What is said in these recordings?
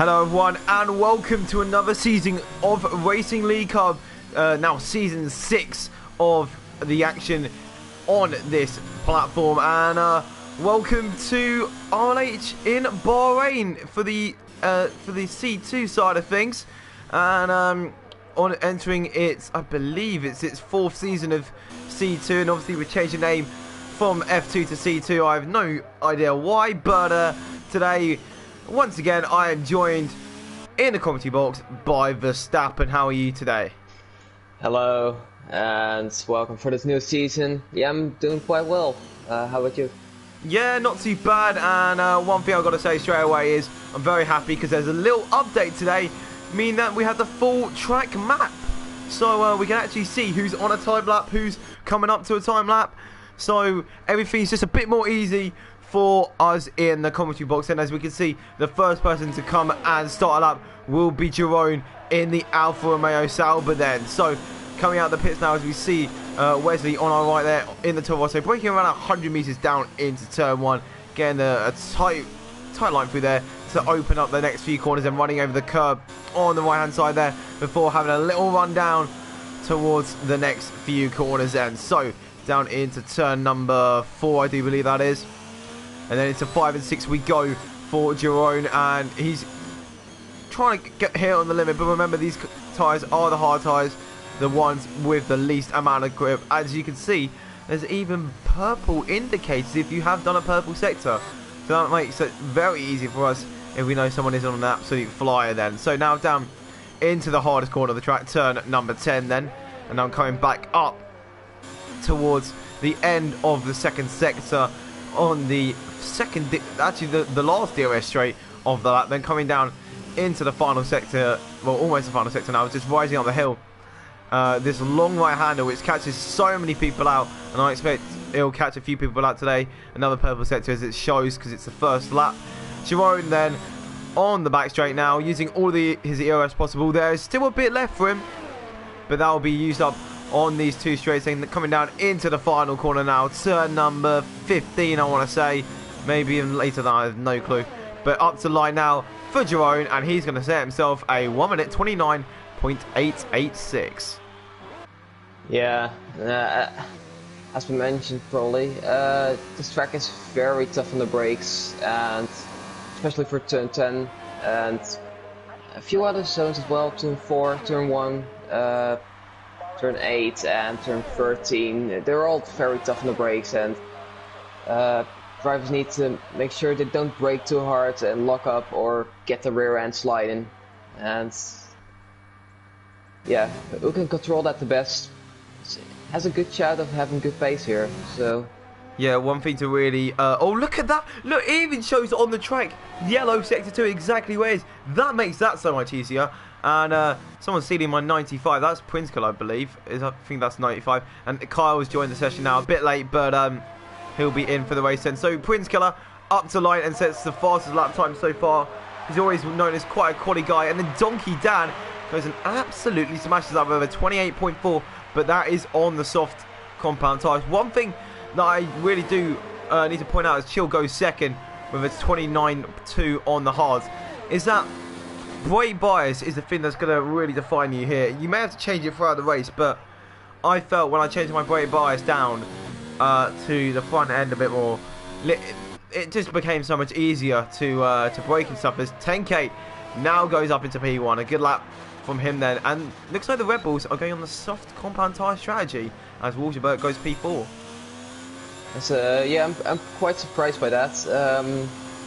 Hello everyone and welcome to another season of Racing League Cup. Now season 6 of the action on this platform, and welcome to RLH in Bahrain for the C2 side of things, and on entering its, I believe it's its 4th season of C2, and obviously we changed the name from F2 to C2. I have no idea why, but today once again I am joined in the commentary box by Verstappen. How are you today? Hello and welcome for this new season. Yeah, I'm doing quite well. How about you? Yeah, not too bad, and one thing I've got to say straight away is I'm very happy because there's a little update today, meaning that we have the full track map. So we can actually see who's on a time lap, who's coming up to a time lap. So everything's just a bit more easy for us in the commentary box, and as we can see, the first person to come and start a lap will be Jerome in the Alfa Romeo Sauber then. So coming out the pits now, as we see Wesley on our right there in the Toro Rosso, breaking around 100 meters down into turn 1, getting a tight line through there to open up the next few corners and running over the curb on the right hand side there before having a little run down towards the next few corners then. So down into turn number 4, I do believe that is. And then into 5 and 6 we go for Jerome, and he's trying to get here on the limit. But remember, these tyres are the hard tyres, the ones with the least amount of grip. As you can see, there's even purple indicators if you have done a purple sector. So that makes it very easy for us if we know someone is on an absolute flyer then. So now down into the hardest corner of the track, turn number 10 then. And now I'm coming back up towards the end of the second sector on the second, actually the last DRS straight of the lap, then coming down into the final sector, well, almost the final sector now, just rising up the hill. This long right hander which catches so many people out, and I expect it'll catch a few people out today. Another purple sector as it shows because it's the first lap. Jerome then on the back straight now, using all his ERS possible. There's still a bit left for him, but that will be used up on these two straights, and coming down into the final corner now, turn number 15 I want to say, maybe even later than, I have no clue, but up to line now for Jerome, and he's going to set himself a 1 minute 29.886. Yeah, as we mentioned probably, this track is very tough on the brakes, and especially for turn 10 and a few other zones as well, turn 4, turn 1, turn 8 and turn 13. They're all very tough on the brakes, and drivers need to make sure they don't brake too hard and lock up or get the rear end sliding. And yeah, who can control that the best has a good shot of having good pace here. So yeah, one thing to really oh, look at that, look, it even shows on the track yellow sector 2 exactly where it is. That makes that so much easier. And someone's stealing my 95. That's Prinskell, I believe. I think that's 95. And Kyle's joined the session now, a bit late, but he'll be in for the race then. So Prinskell up to line and sets the fastest lap time so far. He's always known as quite a quality guy. And then Donkey Dan goes and absolutely smashes up over 28.4, but that is on the soft compound tyres. One thing that I really do need to point out as Chill goes second with a 29.2 on the hards is that brake bias is the thing that's going to really define you here. You may have to change it throughout the race, but I felt when I changed my brake bias down to the front end a bit more, it just became so much easier to brake and stuff. As 10k now goes up into P1, a good lap from him then, and looks like the Red Bulls are going on the soft compound tyre strategy as Walterberg goes P4. Yeah, I'm quite surprised by that.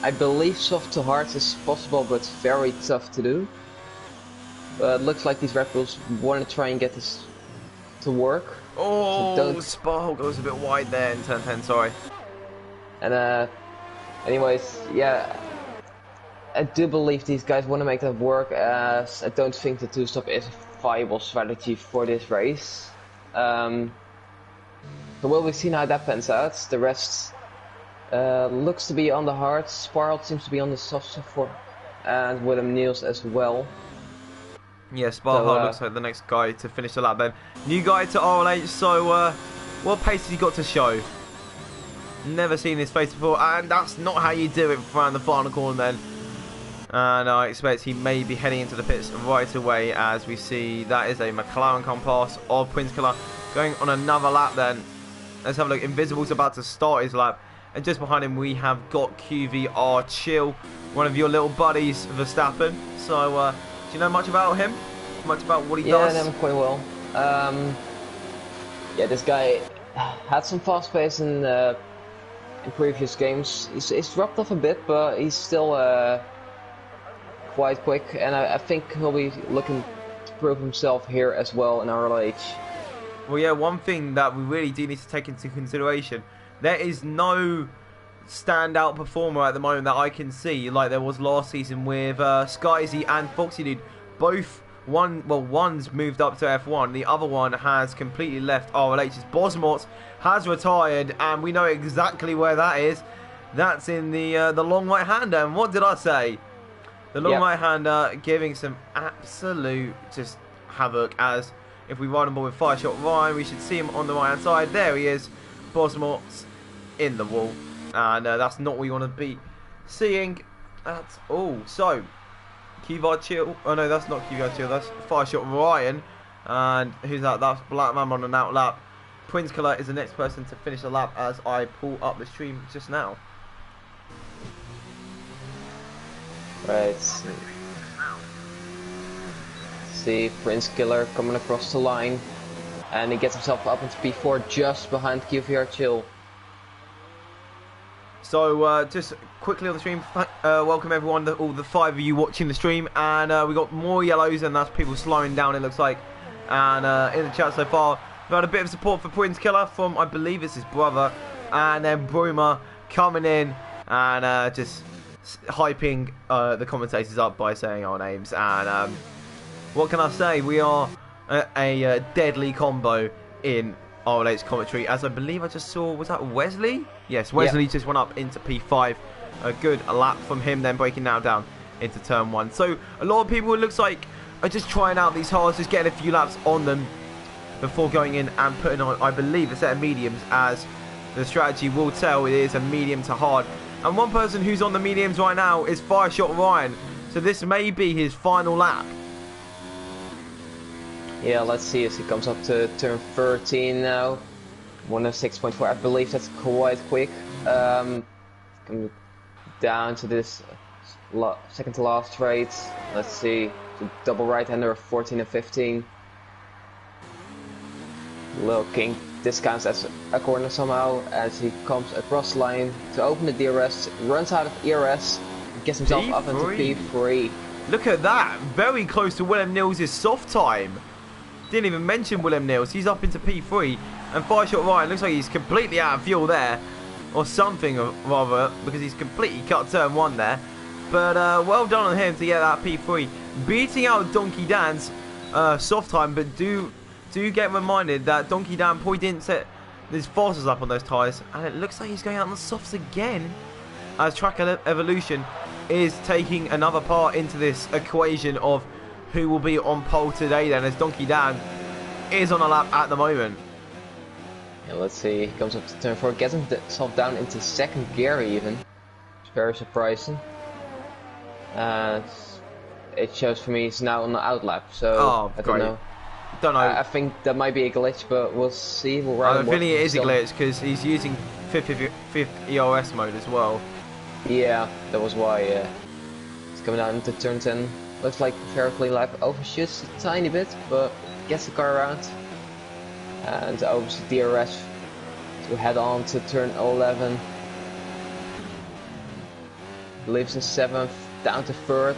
I believe soft to hard is possible, but very tough to do. But it looks like these Red Bulls want to try and get this to work. Oh, so Spa goes a bit wide there in turn 10, sorry. And anyways, yeah, I do believe these guys want to make that work, as I don't think the two-stop is a viable strategy for this race. So we'll see how that pans out. The rest looks to be on the hard. Sparl seems to be on the soft for, and Willem Niels as well. Yeah, Sparl looks like the next guy to finish the lap then. New guy to RLH, so what pace has he got to show? Never seen his face before, and that's not how you do it around the final corner then. And I expect he may be heading into the pits right away, as we see that is a McLaren compass of Prince Killer going on another lap then. Let's have a look. Invisible's about to start his lap. And just behind him we have got QVR Chill, one of your little buddies, Verstappen. So, do you know much about him? Much about what he does? Yeah, I know him quite well. Yeah, this guy had some fast pace in previous games. He's dropped off a bit, but he's still quite quick, and I think he'll be looking to prove himself here as well in RLH. Well, yeah, one thing that we really do need to take into consideration, there is no standout performer at the moment that I can see like there was last season with Skyzy and Foxy Dude. Both, one's moved up to F1, the other one has completely left RLH's. Bosmort has retired, and we know exactly where that is. That's in the long right hander. And what did I say? The long right hander giving some absolute just havoc, as if we ride on board with Fireshot Ryan, we should see him on the right hand side. There he is. Bosmort's in the wall, and that's not what we want to be seeing at all. So QVR Chill, oh no, that's not QVR Chill, that's Fireshot Ryan. And who's that? That's Black Man on an out lap. Prince Killer is the next person to finish a lap as I pull up the stream just now. Right. See Prince Killer coming across the line, and he gets himself up into P4 just behind QVR Chill. So just quickly on the stream, welcome everyone, all the 5 of you watching the stream, and we got more yellows, and that's people slowing down, it looks like. And in the chat so far, we've had a bit of support for Prince Killer from, I believe it's his brother, and then Broomer coming in and just hyping the commentators up by saying our names. And what can I say? We are a deadly combo in RLH commentary, as I believe I just saw, was that Wesley? Yes, Wesley just went up into P5. A good lap from him, then breaking now down into turn 1. So a lot of people, it looks like, are just trying out these hards, just getting a few laps on them before going in and putting on, I believe, a set of mediums, as the strategy will tell it is a medium to hard. And one person who's on the mediums right now is Fireshot Ryan. So this may be his final lap. Yeah, let's see as he comes up to turn 13 now. 106.4, I believe that's quite quick. Coming down to this second to last straight. Let's see, the double right-hander of 14 and 15. Lil King discounts as a corner somehow as he comes across the line to open the DRS, runs out of ERS, gets himself up into P3. Look at that, very close to William Nils' soft time. Didn't even mention William Nils, he's up into P3, and Fireshot Ryan looks like he's completely out of fuel there, or something rather, because he's completely cut turn 1 there. But well done on him to get that P3, beating out Donkey Dan's soft time. But do get reminded that Donkey Dan probably didn't set his fastest up on those tyres, and it looks like he's going out on the softs again, as Track Evolution is taking another part into this equation of who will be on pole today then, as Donkey Dan is on a lap at the moment. Yeah, let's see, he comes up to turn 4, gets himself down into second gear even. It's very surprising. It shows for me he's now on the outlap, so I don't know. I think that might be a glitch, but we'll see. I'm feeling it is a glitch because he's using 5th ERS mode as well. Yeah, that was why. He's coming down into turn 10. Looks like fair play lap overshoots a tiny bit, but gets the car around. And opens the DRS to head on to turn 11. Leaves in 7th, down to 3rd.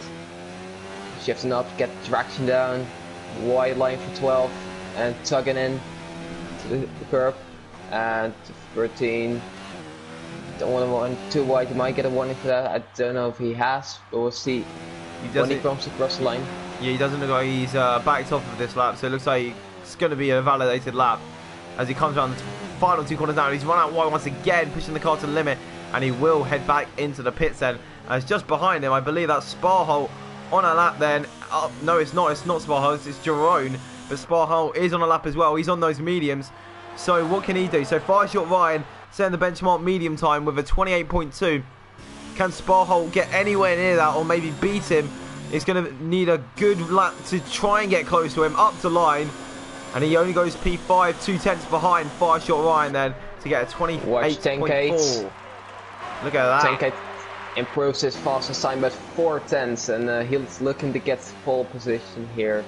Shifting up, get traction down. Wide line for 12 and tugging in to the curb, and 13. Don't want to run too wide. He might get a warning for that. I don't know if he has, but we'll see when he comes across the line. Yeah, he doesn't look like he's backed off of this lap, so it looks like it's going to be a validated lap as he comes around the final 2 corners down. He's run out wide once again, pushing the car to the limit, and he will head back into the pits then. As just behind him, I believe that's Sparhole on a lap then. Oh, no, it's not Sparhole, it's Jerome, but Sparhole is on a lap as well. He's on those mediums, so what can he do? So Fireshot Ryan setting the benchmark medium time with a 28.2. Can Sparhole get anywhere near that or maybe beat him? It's going to need a good lap to try and get close to him. Up to line. And he only goes P5, 2 tenths behind Fireshot Ryan then to get a 28.4. Look at that. 10K improves his fastest time by 4 tenths, and he's looking to get pole position here.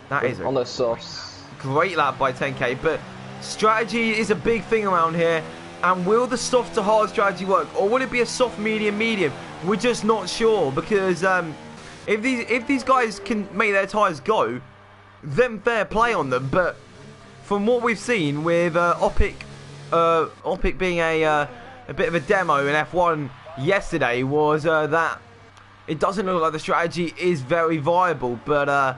That is on the softs. Great lap by 10K, but strategy is a big thing around here. And will the soft to hard strategy work, or will it be a soft medium medium? We're just not sure, because if these guys can make their tyres go, then fair play on them. But from what we've seen with Opic being a bit of a demo in F1 yesterday, was that it doesn't look like the strategy is very viable. But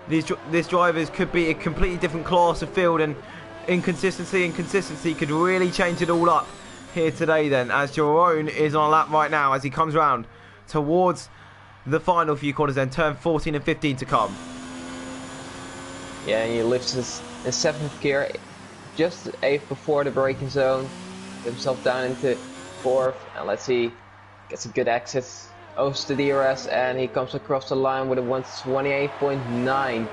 these drivers could be a completely different class of field, and inconsistency and consistency could really change it all up here today then, as Jerome is on a lap right now as he comes round towards the final few corners then, turn 14 and 15 to come. Yeah, and he lifts his 7th gear just 8th before the braking zone, gets himself down into 4th, and let's see, gets a good exit, O's to DRS, and he comes across the line with a 128.9,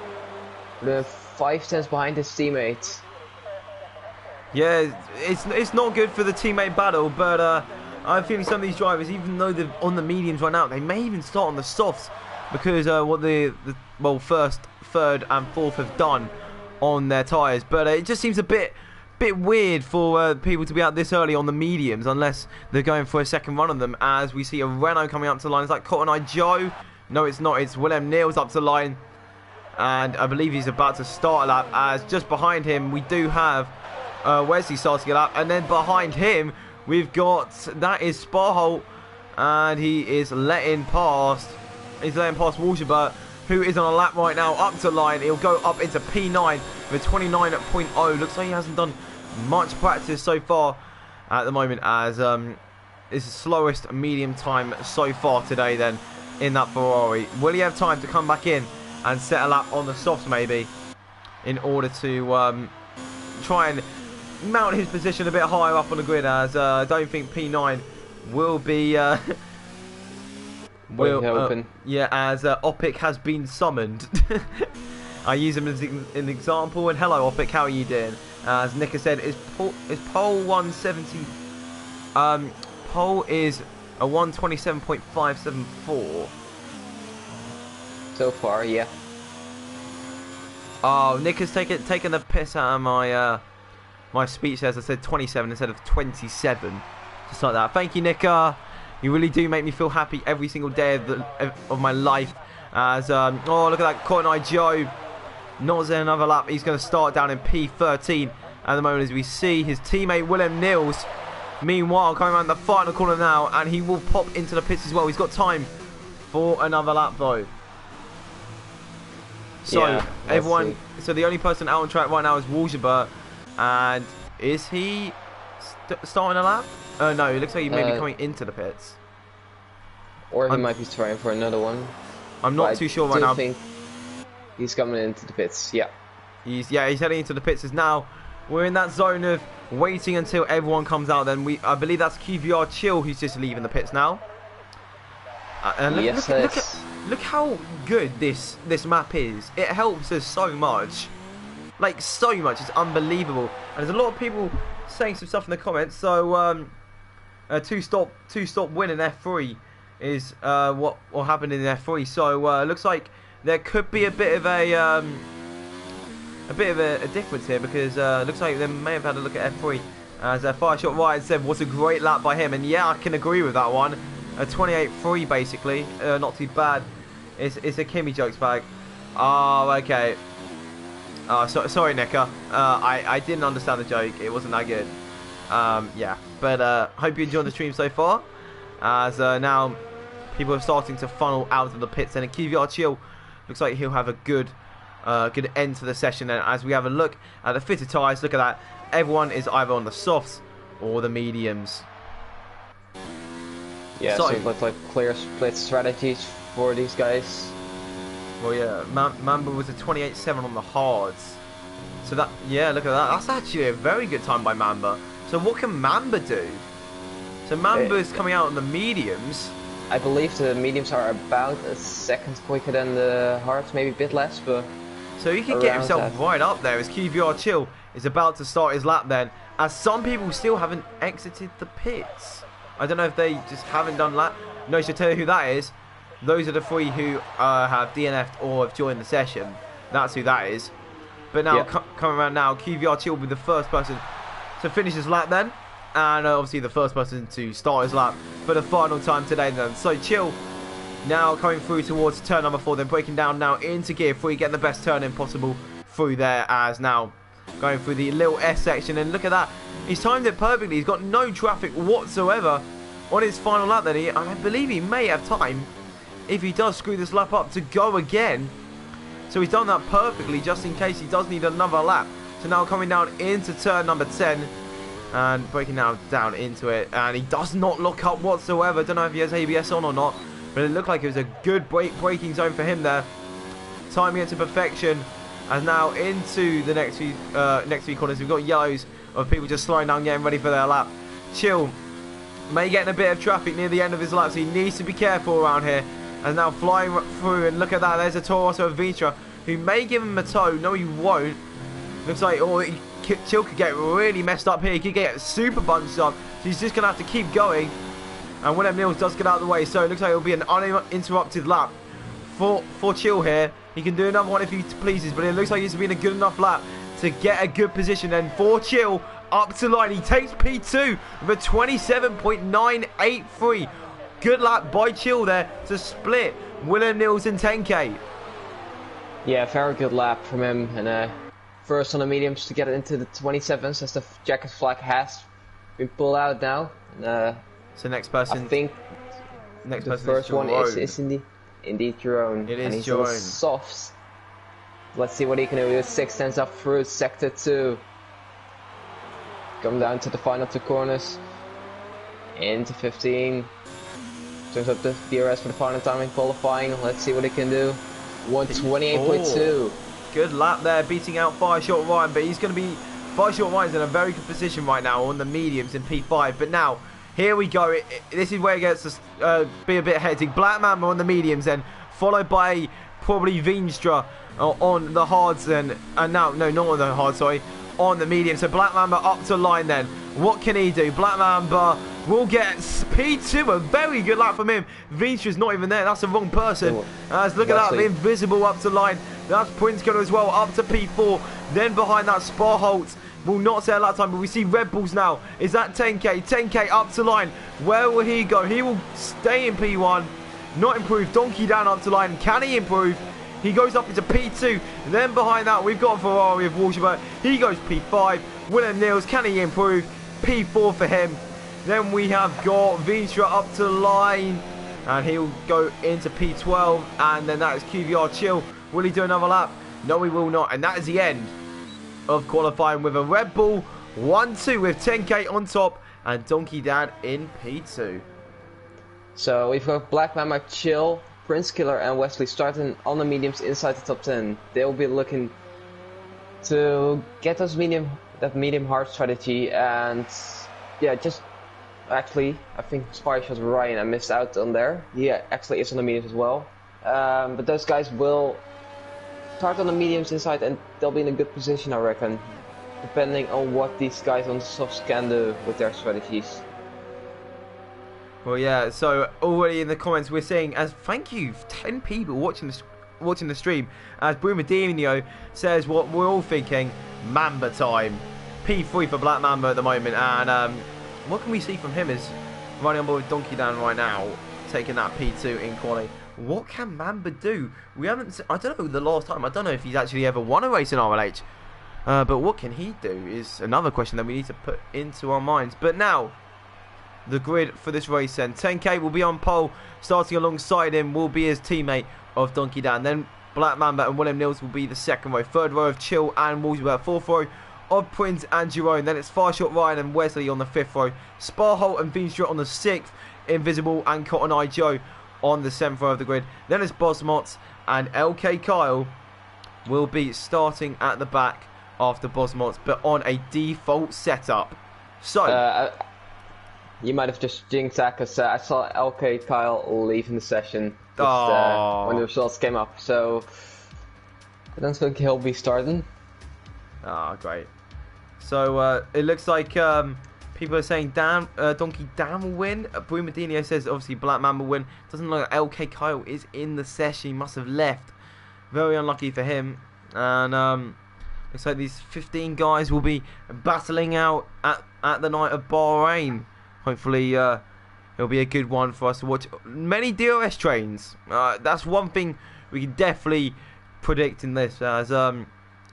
with 5 tenths behind his teammates. Yeah, it's not good for the teammate battle, but I'm feeling some of these drivers, even though they're on the mediums right now, they may even start on the softs, because what the first, third and fourth have done on their tyres. But it just seems a bit weird for people to be out this early on the mediums, unless they're going for a second run on them, as we see a Renault coming up to the line. It's like Cotton Eye Joe. No, it's not. It's William Neal's up to the line, and I believe he's about to start a lap, as just behind him we do have Wesley starting a lap, and then behind him we've got, that is Sparhole, and he is letting past Walshaber, who is on a lap right now up to line. He'll go up into P9 with 29.0. Looks like he hasn't done much practice so far at the moment, as is the slowest medium time so far today then in that Ferrari. Will he have time to come back in and set a lap on the softs maybe, in order to try and mount his position a bit higher up on the grid, as I don't think P9 will be open. Yeah, as Opic has been summoned. I use him as an example. And hello Opic, how are you doing? As Nick has said, is pole 170? Pole is a 127.574. So far, yeah. Oh, Nick has taken the piss out of my my speech as I said 27 instead of 27. Just like that. Thank you, Nick. You really do make me feel happy every single day of my life. As oh, look at that Cotton Eye Joe. Not in another lap. He's going to start down in P13 at the moment, as we see his teammate William Neals, meanwhile, coming around the final corner now, and he will pop into the pits as well. He's got time for another lap though. So yeah, everyone, so the only person out on track right now is Walshaber, and is he starting a lap? No, it looks like he may be coming into the pits, or he might be trying for another one. I'm not too sure right now. I think he's coming into the pits. Yeah, he's heading into the pits. As now we're in that zone of waiting until everyone comes out. Then I believe that's QVR Chill who's just leaving the pits now. And look how good this map is. It helps us so much. Like, so much. It's unbelievable. And there's a lot of people saying some stuff in the comments. So, a two-stop win in F3 is what happened in F3. So, looks like there could be a bit of a difference here, because looks like they may have had a look at F3. As Fireshot Ryan said, what a great lap by him. And yeah, I can agree with that one. A 28.3 basically, not too bad. It's a Kimmy jokes bag. Oh, okay. Sorry, Nika. I didn't understand the joke. It wasn't that good. Yeah, but hope you enjoyed the stream so far. As now people are starting to funnel out of the pits, and QVR Chill looks like he'll have a good end to the session. And as we have a look at the fitted tyres, look at that. Everyone is either on the softs or the mediums. Yeah, so it looks like clear split strategies for these guys. Well, yeah, Mamba was a 28.7 on the hards. So that, yeah, look at that. That's actually a very good time by Mamba. So what can Mamba do? So So Mamba's coming out on the mediums. I believe the mediums are about a second quicker than the hards, maybe a bit less, but... So he can get himself right up there as QVR Chill is about to start his lap then, as some people still haven't exited the pits. I don't know if they just haven't done lap. No, so tell you who that is. Those are the 3 who have DNF'd or have joined the session. That's who that is. But now, coming around now, QVR Chill will be the first person to finish his lap then. And obviously the first person to start his lap for the final time today then. So Chill now coming through towards turn number 4, then breaking down now into gear 3, getting the best turn in possible through there, as now going through the little S section. And look at that, he's timed it perfectly. He's got no traffic whatsoever on his final lap then. I believe he may have time, if he does screw this lap up, to go again. So he's done that perfectly, just in case he does need another lap. So now coming down into turn number 10 and breaking down into it, and he does not lock up whatsoever. Don't know if he has ABS on or not, but it looked like it was a good braking zone for him there, timing it to perfection. And now into the next few corners, we've got yellows of people just slowing down, getting ready for their lap. Chill may get in a bit of traffic near the end of his lap, so he needs to be careful around here. And now flying through, and look at that, there's a Toro Rosso of Vitra, who may give him a tow. No, he won't. Looks like Chill could get really messed up here. He could get super bunched up, so he's just going to have to keep going. And William Nils does get out of the way, so it looks like it'll be an uninterrupted lap for Chill here. He can do another one if he pleases, but it looks like it's been a good enough lap to get a good position. Then for Chill, up to line, he takes P2 with a 27.983. Good lap by Chill there to split William Nils and 10K. Yeah, very good lap from him, and first on the mediums to get it into the 27s, as the jacket flag has been pulled out now. And, so next person, I think next the person first is one is indeed Jerome. It and is he's on Jerome. Softs. Let's see what he can do with 6 tenths up through sector 2. Come down to the final 2 corners. Into 15. Turns up the DRS for the final time in qualifying. Let's see what he can do. 128.2. Good lap there, beating out Fireshot Ryan, but he's going to be... Fireshot Ryan's in a very good position right now on the mediums in P5. But now, here we go. This is where it gets to be a bit hectic. Black Mamba on the mediums then, followed by probably Veenstra on the hards then. And now, no, not on the hards, sorry. On the medium. So Black Mamba up to line then. What can he do? Black Mamba will get P2. A very good lap from him. Veenstra's not even there. That's the wrong person. As look at that, the invisible up to line. That's Prince Killer as well, up to P4. Then behind that, Sparholt will not say a lap time, but we see Red Bulls now. Is that 10K? 10K up to line. Where will he go? He will stay in P1. Not improve. Donkey down up to line. Can he improve? He goes up into P2. Then behind that, we've got Ferrari of Walshaber. He goes P5. William Nils, can he improve? P4 for him. Then we have got Veenstra up to line. And he'll go into P12. And then that is QVR Chill. Will he do another lap? No, he will not. And that is the end of qualifying with a Red Bull 1-2 with 10K on top and Donkey Dad in P2. So we've got Black Mama, Chill, Prince Killer and Wesley starting on the mediums inside the top 10. They'll be looking to get those medium hard strategy, and yeah, just actually I think Fireshot Ryan, I missed out on there. He actually is on the mediums as well. But those guys will start on the mediums inside and they'll be in a good position, I reckon, depending on what these guys on the softs can do with their strategies. Well, yeah, so already in the comments we're seeing, as thank you, 10 people watching the stream, as Brumadinho says what we're all thinking, Mamba time. P3 for Black Mamba at the moment, and what can we see from him is running on board with Donkey Down right now, taking that P2 in quality. What can Mamba do? We haven't, I don't know the last time, I don't know if he's actually ever won a race in RLH, but what can he do is another question that we need to put into our minds. But now, the grid for this race then. 10K will be on pole. Starting alongside him will be his teammate of Donkey Dan. Then Black Mamba and William Nils will be the second row. Third row of Chill and Wolsberg. Fourth row of Prince and Jerome. Then it's Fireshot Ryan and Wesley on the fifth row. Sparholt and Veenstra on the sixth. Invisible and Cotton Eye Joe on the seventh row of the grid. Then it's Bosmots and LK Kyle will be starting at the back after Bosmots, but on a default setup. So... you might have just jinxed that because I saw LK Kyle leaving the session just, when the results came up. So I don't think he'll be starting. Ah, great. So it looks like people are saying Donkey Dan will win. Brumadinho says obviously Black Man will win. Doesn't look like LK Kyle is in the session. He must have left. Very unlucky for him. And looks like these 15 guys will be battling out at the night of Bahrain. Hopefully it'll be a good one for us to watch. Many DRS trains. That's one thing we can definitely predict in this. As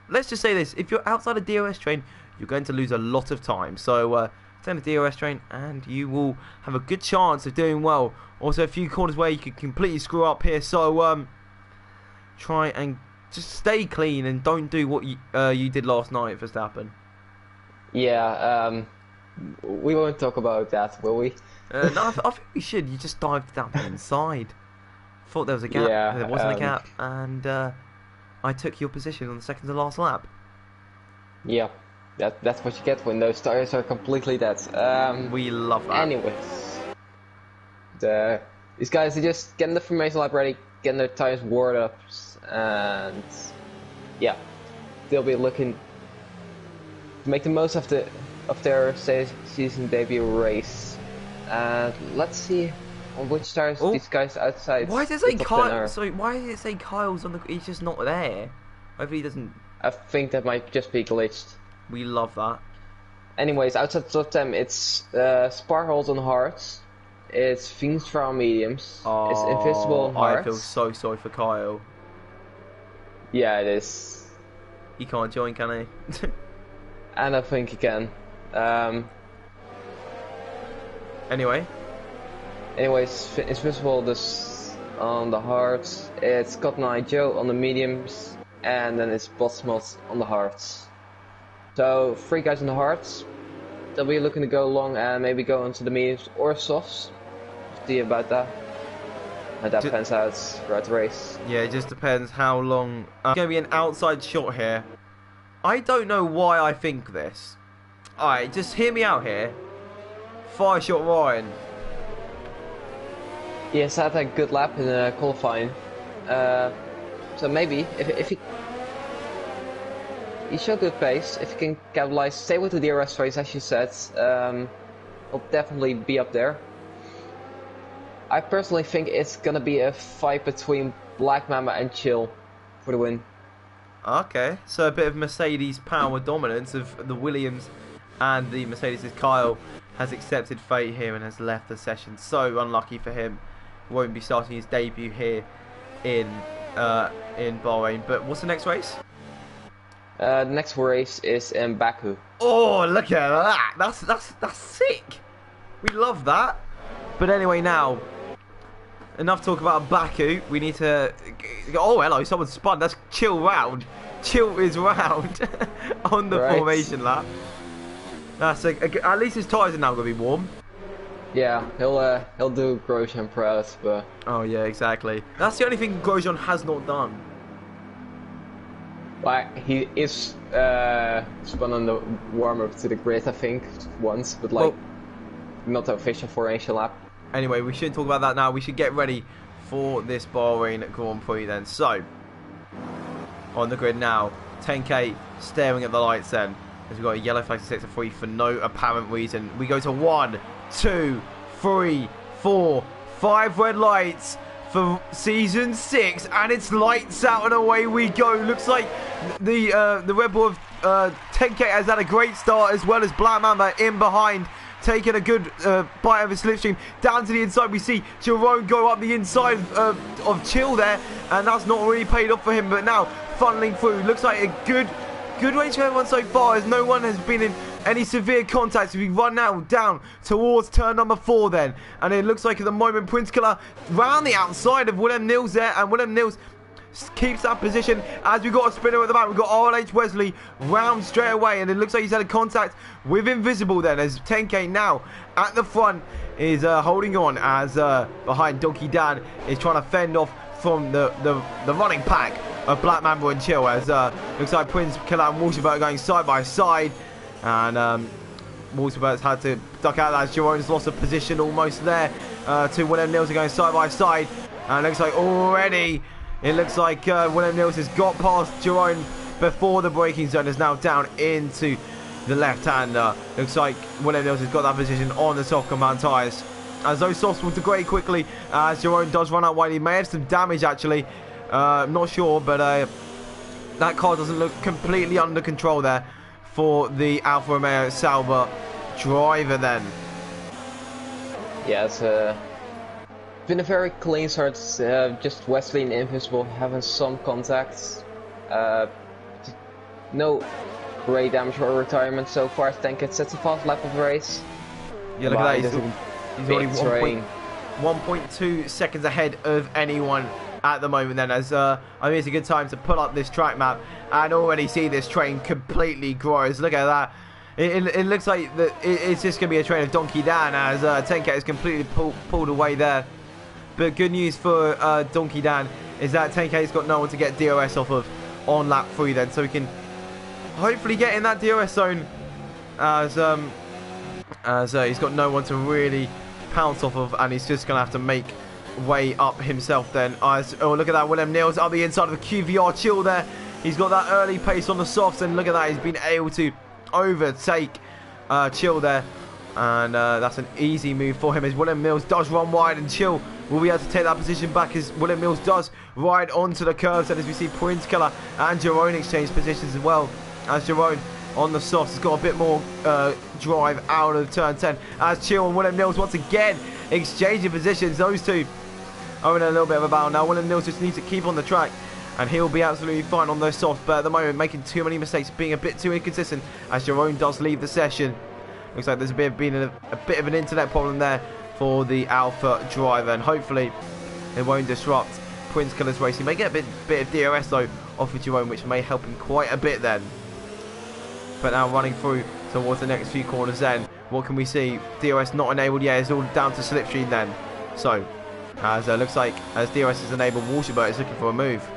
let's just say this: if you're outside a DRS train, you're going to lose a lot of time. So turn a DRS train and you will have a good chance of doing well. Also a few corners where you could completely screw up here. So try and just stay clean and don't do what you did last night, Verstappen. Yeah, we won't talk about that, will we? No, I think we should. You just dived down the inside. Thought there was a gap. Yeah, there wasn't a gap, and I took your position on the second to last lap. Yeah, that's what you get when those tires are completely dead. We love that. Anyways, these guys are just getting the formation lap ready, getting their tires warmed up, and yeah, they'll be looking to make the most of their season debut race. And let's see on which tires these guys outside. Why does it say Kyle? Sorry, why does it say Kyle's on the? He's just not there. Hopefully he doesn't. I think that might just be glitched. We love that. Anyways, outside the top 10, it's Sparholes on hards. It's Veenstra on mediums. It's Invisible on hards. I feel so sorry for Kyle. Yeah, it is. He can't join, can he? And I think he can. Anyways, it's Invisible this on the hards. It's Cotton Eye Joe on the mediums. And then it's Botsmos on the hards. So 3 guys on the hards. They'll be looking to go long and maybe go into the mediums or softs. See about that. And that depends how it's throughout the race. Yeah, it just depends how long. It's going to be an outside shot here. I don't know why I think this. Alright, just hear me out here. 5-shot Ryan. Yes, I had a good lap in qualifying. So maybe if he showed good pace, if he can capitalize, stay with the DRS race as you said, he'll definitely be up there. I personally think it's gonna be a fight between Black Mamba and Chill for the win. Okay, so a bit of Mercedes power dominance of the Williams and the Mercedes' Kyle has accepted fate here and has left the session. So unlucky for him. He won't be starting his debut here in Bahrain. But what's the next race? The next race is in Baku. Oh, look at that! That's sick. We love that. But anyway, now enough talk about Baku. We need to. Oh, hello! Someone spun. That's Chill round. Chill is round on the formation lap. That's at least his tyres are now going to be warm. Yeah, he'll do Grosjean proud, but. Oh yeah, exactly. That's the only thing Grosjean has not done. Well, he is spun on the warm-up to the grid, I think, once, but like not official formation lap. Anyway, we shouldn't talk about that now. We should get ready for this Bahrain Grand Prix then. So, on the grid now, 10K staring at the lights then. As we've got a yellow flag to sector 3 for no apparent reason. We go to 1, 2, 3, 4, 5 red lights for season 6, and it's lights out and away we go. Looks like the Red Bull of 10K has had a great start, as well as Black Mamba in behind, taking a good bite of a slipstream. Down to the inside, we see Jerome go up the inside of Chill there, and that's not really paid off for him. But now funneling through, looks like a good race for everyone so far, as no one has been in any severe contacts. We run now down towards turn number 4 then, and it looks like at the moment Prince Killer round the outside of Willem Nils there, and Willem Nils keeps that position as we've got a spinner at the back. We've got RLH Wesley round straight away, and it looks like he's had a contact with Invisible then, as 10K now at the front is holding on, as behind Donkey Dan is trying to fend off from the running pack of Black Mamba and Chill, as looks like Prince Killer and Walsberg going side by side, and Waterbert's had to duck out as Jerome's lost a position almost there. Two William Nils are going side by side. And it looks like already, it looks like William Nils has got past Jerome before the braking zone, is now down into the left-hander. Looks like William Nils has got that position on the soft command tyres. As those softs will degrade quickly, as Jerome does run out wide. He may have some damage actually. I'm not sure, but that car doesn't look completely under control there for the Alfa Romeo Sauber driver then. Yeah, it's been a very clean start. Just Wesley and Invisible having some contacts. No great damage or retirement so far. I think it's a fast lap of the race. Yeah, look at that. He's already 1.2 seconds ahead of anyone at the moment then, as I mean, it's a good time to pull up this track map and already see this train completely grows. Look at that. It looks like it's just going to be a train of Donkey Dan, as 10K is completely pulled away there. But good news for Donkey Dan is that 10K's got no one to get DRS off of on lap 3 then, so we can hopefully get in that DRS zone, as he's got no one to really pounce off of, and he's just going to have to make way up himself then. Oh, look at that, William Nils up the inside of the QVR chill there. He's got that early pace on the softs, and look at that, he's been able to overtake Chill there, and that's an easy move for him as William Mills does run wide, and Chill will be able to take that position back as William Mills does ride onto the curves, and as we see Prince Killer and Jerome exchange positions as well, as Jerome on the softs has got a bit more drive out of turn 10, as Chill and William Mills once again exchanging positions. Those two are in a little bit of a battle now. William Mills just needs to keep on the track and he'll be absolutely fine on those softs, but at the moment making too many mistakes, being a bit too inconsistent as Jerome does leave the session. Looks like there's been a bit of an internet problem there for the Alpha driver, and hopefully it won't disrupt Prince Killer's race. He may get a bit of DRS though off of Jerome, which may help him quite a bit then. But now running through towards the next few corners then, what can we see? DRS not enabled yet, it's all down to slipstream then. So, as looks like as DRS is enabled, Walshabert is looking for a move.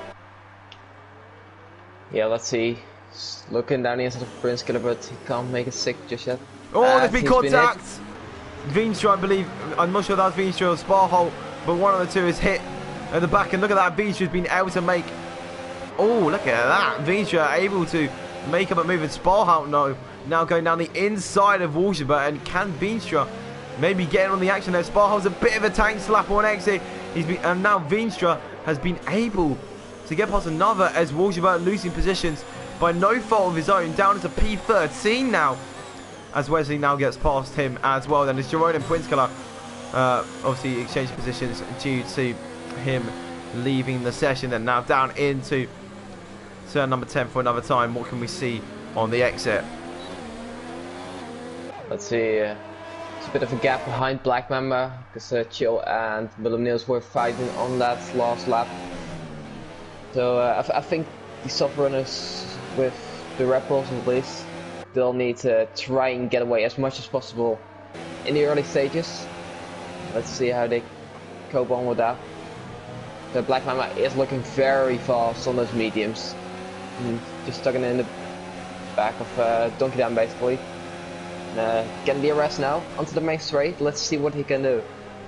Yeah, let's see. He's looking down the inside of Prince Killer, but he can't make it sick just yet. Oh, there's been contact! Veenstra, I believe, I'm not sure that was Veenstra or Sparhole, but one of the two is hit at the back, and look at that, Veenstra's been able to make... Oh, look at that, Veenstra able to make up a move, and Sparhole, no, now going down the inside of Walshabert, and can Veenstra maybe get in on the action there? Sparhole's a bit of a tank slap on exit, and now Veenstra has been able to get past another as Walshabert losing positions by no fault of his own, down to P13 now, as Wesley now gets past him as well. Then as Jerome and Prince Killer obviously exchange positions due to him leaving the session, and now down into turn number 10 for another time. What can we see on the exit? Let's see, it's a bit of a gap behind Black Mamba, because Chill and Willem Niels were fighting on that last lap. So I think the soft runners with the Red Bulls at least, they'll need to try and get away as much as possible in the early stages. Let's see how they cope on with that. The Black Mamba is looking very fast on those mediums. Just stuck in the back of Donkey Down basically. Getting the arrest now onto the main straight. Let's see what he can do.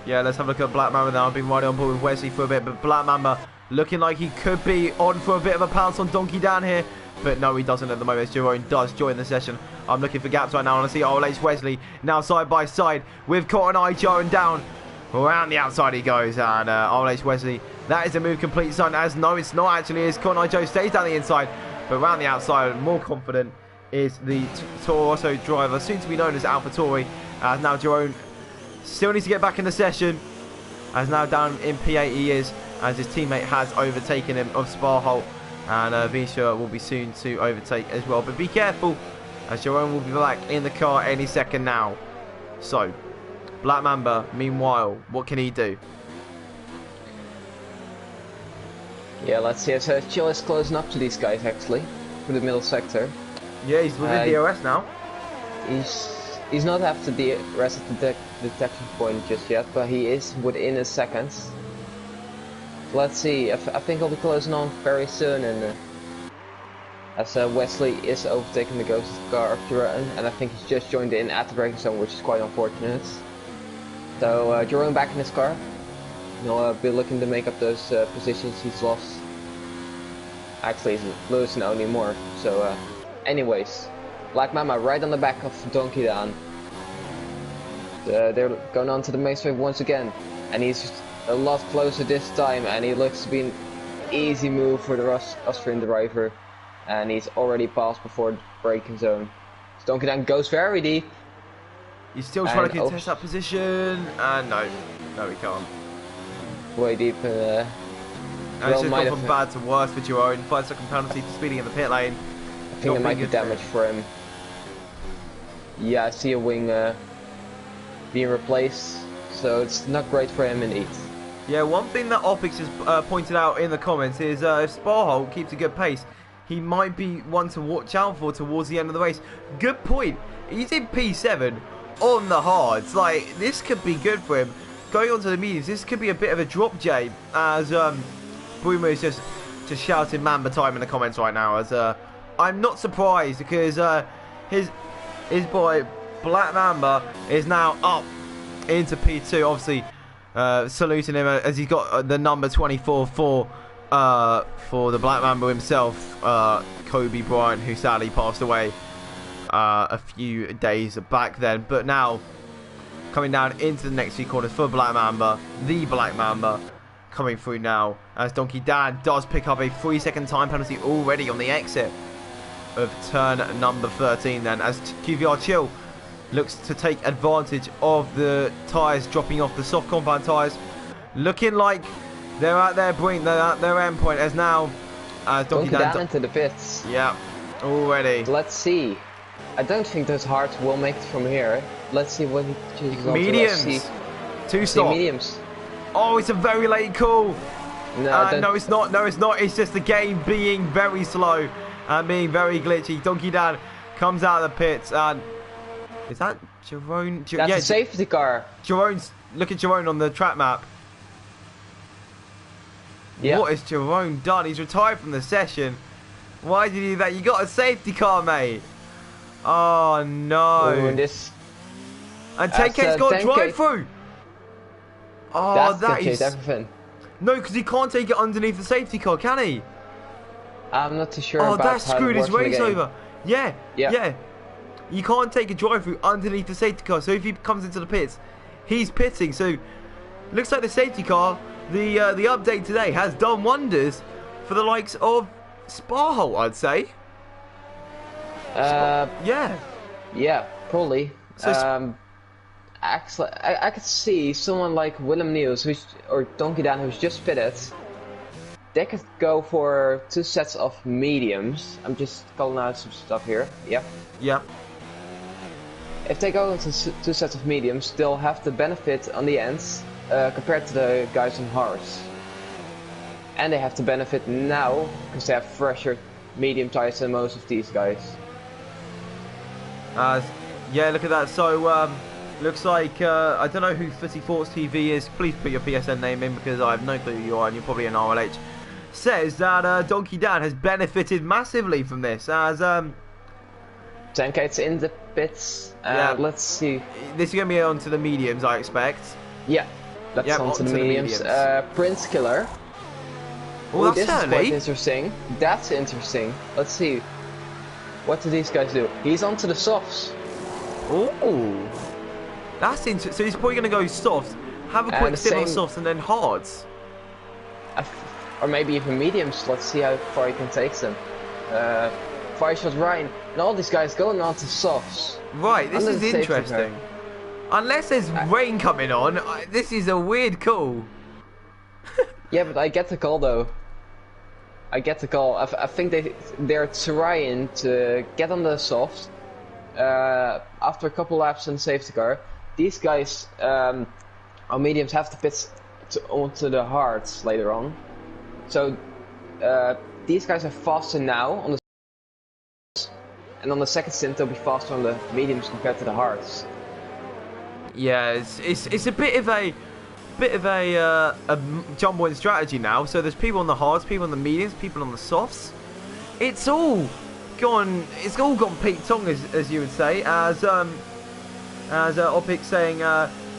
Yeah, let's have a look at Black Mamba now. I've been riding on board with Wesley for a bit, but Black Mamba looking like he could be on for a bit of a pounce on Donkey Down here. But no, he doesn't at the moment. Jerome does join the session. I'm looking for gaps right now, and I see RLH Wesley now side by side with Cotton Eye Joe, and down around the outside he goes. And RLH Wesley, that is a move complete, son. As no, it's not actually, as Cotton Eye Joe stays down the inside, but around the outside, more confident is the Toro Rosso driver, soon to be known as AlphaTauri. As now Jerome still needs to get back in the session, as now down in P8 he is, as his teammate has overtaken him of Sparhole, and Visha will be soon to overtake as well. But be careful, as Jerome will be back in the car any second now. So, Black Mamba, meanwhile, what can he do? Yeah, let's see. So Chill is closing up to these guys actually, for the middle sector. Yeah, he's within DRS now. He's not after the rest of the detection point just yet, but he is within a second. Let's see, I think I'll be closing on very soon, and as Wesley is overtaking the Ghost car of Jerome, and I think he's just joined in at the braking zone, which is quite unfortunate. So Jerome back in his car. He'll be looking to make up those positions he's lost. Actually, he's losing only more. So, anyways, Black Mama right on the back of Donkey Dan. They're going on to the main straight once again, and he's a lot closer this time, and he looks to be an easy move for the Austrian driver, and he's already passed before the braking zone. So Donkey Dan goes very deep. He's still trying to contest that position, and no, he can't. Way deep. And it's just gone from bad to worse for Jerome. 5-second penalty for speeding in the pit lane. I think there might be damage for him. Yeah, I see a wing being replaced, so it's not great for him indeed. Yeah, one thing that Opix has pointed out in the comments is if Sparhole keeps a good pace, he might be one to watch out for towards the end of the race. Good point. He's in P7 on the hards. Like, this could be good for him. Going on to the mediums, this could be a bit of a drop, Jay, as Brumo is just shouting Mamba time in the comments right now. As I'm not surprised because his boy Black Mamba is now up into P2. Obviously, saluting him as he's got the number 24 for the Black Mamba himself, Kobe Bryant, who sadly passed away a few days back then. But now, coming down into the next few corners for Black Mamba, the Black Mamba, coming through now as Donkey Dan does pick up a 3-second time penalty already on the exit of turn number 13 then, as QVR Chill looks to take advantage of the tyres dropping off, the soft compound tyres, looking like they're at their brink, they're at their end point as now Donkey Dan into the pits. Yeah, already. Let's see. I don't think those hards will make it from here. Let's see what he chooses. Mediums. Two stop. Mediums. Oh, it's a very late call. No, no, it's not. No, it's not. It's just the game being very slow and being very glitchy. Donkey Dan comes out of the pits and is that Jerome? That's a safety car. Jerome's, look at Jerome on the track map. Yeah. What has Jerome done? He's retired from the session. Why did he do that? You got a safety car, mate. Oh no. Ooh, and this. And 10K's got drive through. Oh, that is everything. No, because he can't take it underneath the safety car, can he? I'm not too sure. Oh, about that screwed his race over. Yeah. You can't take a drive through underneath the safety car. So if he comes into the pits, he's pitting. So looks like the safety car, the update today has done wonders for the likes of Sparhole, I'd say. Yeah, probably. So actually, I could see someone like Willem Niels, or Donkey Dan, who's just pitted. They could go for 2 sets of mediums. I'm just calling out some stuff here. Yeah. If they go into 2 sets of mediums, they'll have the benefit on the ends compared to the guys on hards. And they have the benefit now because they have fresher medium tires than most of these guys. Yeah, look at that. So, looks like, I don't know who Footy Thoughts TV is. Please put your PSN name in because I have no clue who you are and you're probably an RLH. Says that Donkey Dan has benefited massively from this as 10K's in the pits. Let's see. This is going to be onto the mediums, I expect. Yeah, that's onto the mediums. Prince Killer. Oh, this is quite interesting. That's interesting. Let's see. What do these guys do? He's onto the softs. Oh, that's interesting. So he's probably going to go soft, have a quick stint on softs, and then hards. Or maybe even mediums. Let's see how far he can take them. Fireshot Ryan and all these guys going on to softs. Right, this is interesting. Unless there's rain coming on, this is a weird call. Yeah, but I get the call though. I get the call. I think they're trying to get on the softs after a couple laps in safety car. These guys on mediums have to pit onto the hards later on. So these guys are faster now on the softs, and on the second stint they'll be faster on the mediums compared to the hards. Yeah, it's a bit of a jumbo in strategy now. So there's people on the hards, people on the mediums, people on the softs. It's all gone. It's all gone Pete Tong, as you would say. As Opic saying,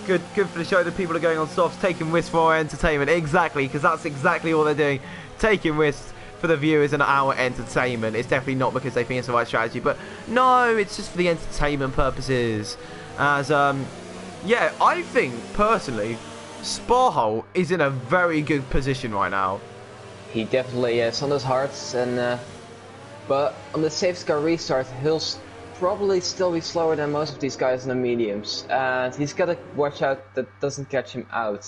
good for the show. The people are going on softs, taking risks for our entertainment. Exactly, because that's exactly what they're doing, taking risks for the viewers and our entertainment. It's definitely not because they think it's the right strategy, but no, it's just for the entertainment purposes. As yeah, I think personally, Sparhole is in a very good position right now. He definitely is on his hearts, and but on the safety car restart, he'll probably still be slower than most of these guys in the mediums, and he's got to watch out that doesn't catch him out.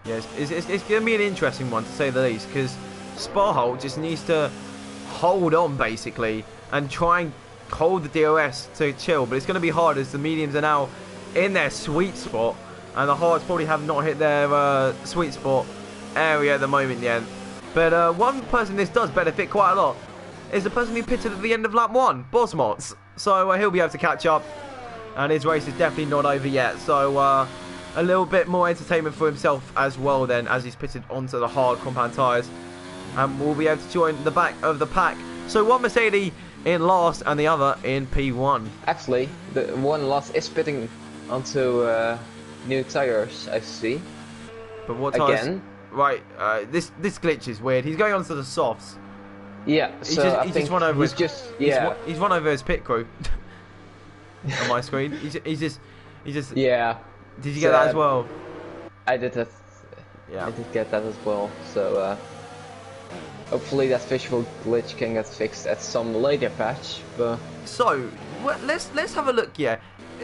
Yes, it's going to be an interesting one to say the least, because Sparhole just needs to hold on basically and try and hold the DRS to chill, but it's going to be hard as the mediums are now in their sweet spot, and the hards probably have not hit their sweet spot area at the moment yet. But one person this does benefit quite a lot is the person who pitted at the end of lap 1, Bosmots. So he'll be able to catch up, and his race is definitely not over yet. So a little bit more entertainment for himself as well then, as he's pitted onto the hard compound tyres, and we'll be able to join the back of the pack. So one Mercedes in last and the other in P1. Actually, the one last is pitting onto new tyres, I see. But what tyres? Again? Right, this glitch is weird. He's going onto the softs. Yeah, so he's just run over. He's run over his pit crew on my screen. He's just. Yeah. Did you get that as well? I did that. Yeah. I did get that as well. So hopefully that visual glitch can get fixed at some later patch. But so let's have a look. Yeah.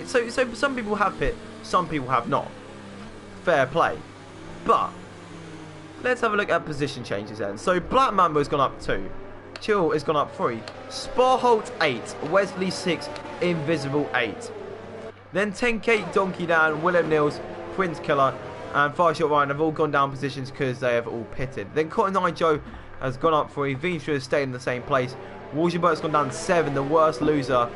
So some people have pit, some people have not. Fair play, but. Let's have a look at position changes then. So Black Mambo's gone up 2. Chill has gone up 3. Sparholt 8. Wesley 6. Invisible 8. Then 10K, Donkey Down, Willem Nils, Prince Killer, and Fire Shot Ryan have all gone down positions because they have all pitted. Then Cotton Eye Joe has gone up 3. Veenstra has stayed in the same place. Walshenberg's gone down 7. The worst loser.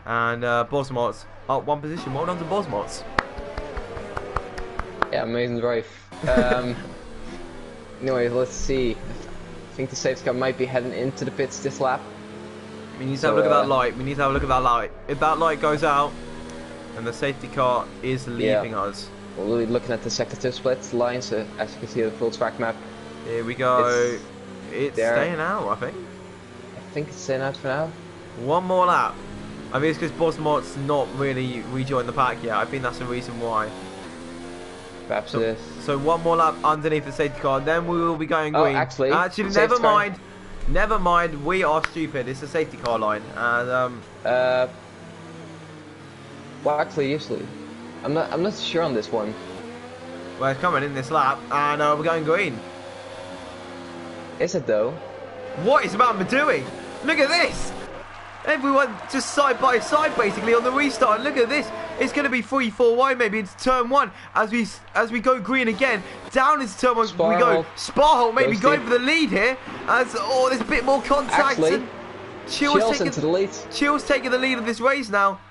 And Bosmots up 1 position. Well done to Bosmots. Yeah, amazing drive. Anyway, let's see. I think the safety car might be heading into the pits this lap. We need to have a look at that light. We need to have a look at that light. If that light goes out, and the safety car is leaving us. We'll be looking at the sector split lines, as you can see the full track map. Here we go. It's staying out, I think. I think it's staying out for now. One more lap. I think it's because Bosmot's not really rejoined the pack yet. I think that's the reason why. Perhaps it is. So one more lap underneath the safety car, then we will be going green. Actually, never mind. Never mind. We are stupid. It's a safety car line, and well, actually, usually, I'm not sure on this one. Well, it's coming in this lap, and we're going green. Is it though? What is Mamba doing? Look at this! Everyone just side by side basically on the restart. Look at this. It's going to be 3-4 wide maybe into turn 1 as we go green again. Down into turn 1 we go. Sparhole maybe going for the lead here. As there's a bit more contact. Actually, Chill's into the lead. Chill's taking the lead of this race now.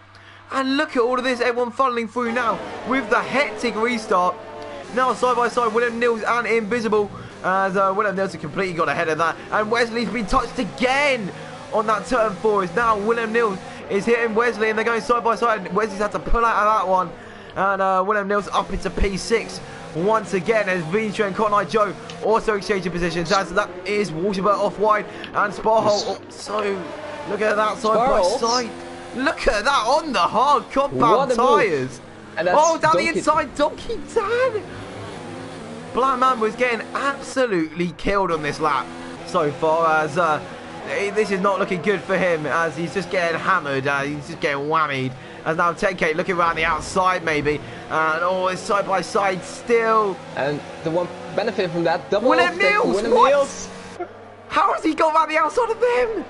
And look at all of this. Everyone funneling through now with the hectic restart. Now side by side William Nils and Invisible. As William Nils has completely got ahead of that. And Wesley's been touched again. On that turn 4 is now Willem Nils is hitting Wesley, and they're going side by side. Wesley's had to pull out of that one, and Willem Nils up into P6 once again as Veenstra and Cotton Eye Joe also exchanging positions. As that is Walshenberg off wide and Sparhole. So look at that side by side. Look at that on the hard compound tyres. Oh, down the inside, Donkey Dan. Black Man was getting absolutely killed on this lap so far as. This is not looking good for him as he's just getting hammered, he's just getting whammied. As now 10K looking around the outside maybe, and it's side by side still. And the one benefit from that double Willem Nils, what? How has he got around the outside of them?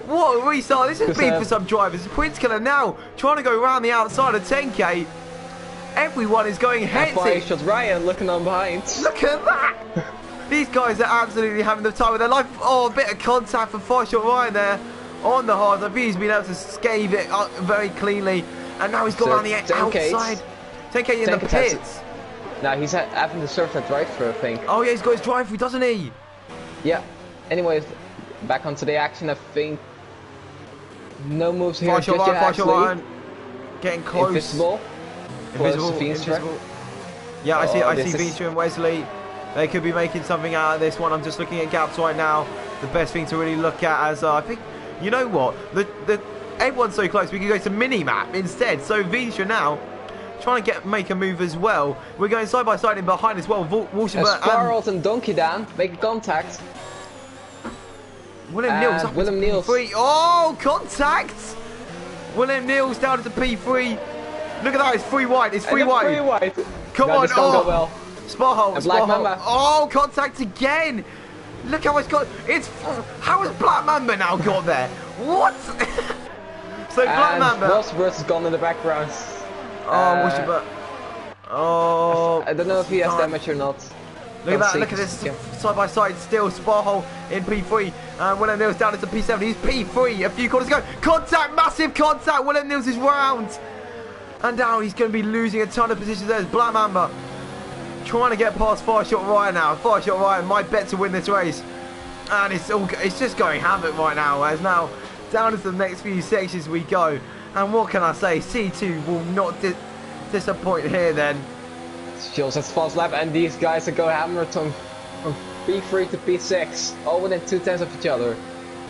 What a restart this has been for some drivers. Prince Killer now trying to go around the outside of 10K. Everyone is going hectic. Fire Shot Ryan looking on behind. Look at that. These guys are absolutely having the time of their life. Oh, a bit of contact from Fire Shot Ryan there on the hard. I think he's been able to scave it up very cleanly. And now he's gone around the outside. 10K in the pits. Now he's having to serve that drive-through, I think. Oh, yeah, he's got his drive-through, doesn't he? Yeah. Anyways, Back onto the action, I think. No moves here. Far shot just line, yet, far shot actually. line. Getting close. Invisible. Invisible, Close to Veenstra. invisible. Yeah, I see Veenstra and Wesley. They could be making something out of this one. I'm just looking at gaps right now. The best thing to really look at as I think, you know what? Everyone's so close. We can go to mini-map instead. So Veenstra now trying to make a move as well. We're going side by side in behind as well. Sparrows and Donkey Dan making contact. William Neal's up William Neal's. P3. Oh, contact! William Neal's down to P3. Look at that, it's free wide. It's free wide. Free wide. Come no, on, go well. Sparhole, Black Mamba. Oh, contact again. Look how it's got. How has Black Mamba now got there? What? So Black Mamba. Rosberg has gone in the background. I don't know if he has damage or not. Look at that, look at this, side by side still, Sparhole in P3, and William Neal's down into P7, he's P3, a few corners to go, contact, massive contact, William Neal's is round, and now he's going to be losing a ton of positions. There's Black Mamba, trying to get past Far Shot Ryan now, Far Shot Ryan, my bet to win this race, and it's just going havoc right now, as now, down into the next few sections we go, and what can I say, C2 will not disappoint here then. Jules has false lap, and these guys are going hammer from P3 to P6, all within 2/10 of each other.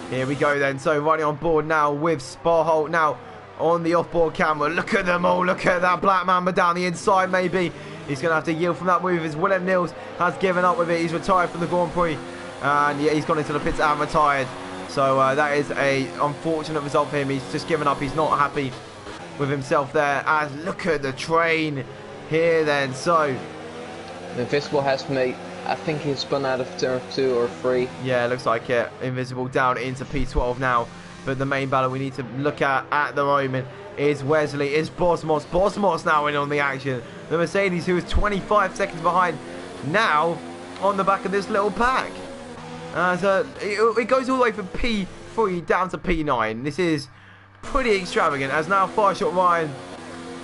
Here we go then. So running on board now with Sparhole now on the off-board camera. Look at them all. Look at that Black Mamba down the inside. Maybe he's going to have to yield from that move as William Neal's has given up with it. He's retired from the Grand Prix, and yeah, he's gone into the pits and retired. So that is a unfortunate result for him. He's just given up. He's not happy with himself there. As look at the train here then. So Invisible has made, I think he's spun out of turn 2 or 3. Yeah, looks like it. Invisible down into P12 now. But the main battle we need to look at the moment is Wesley, is Bosmos. Bosmos now in on the action. The Mercedes, who is 25 seconds behind, now on the back of this little pack. So it goes all the way from P3 down to P9. This is pretty extravagant, as now Far Shot Ryan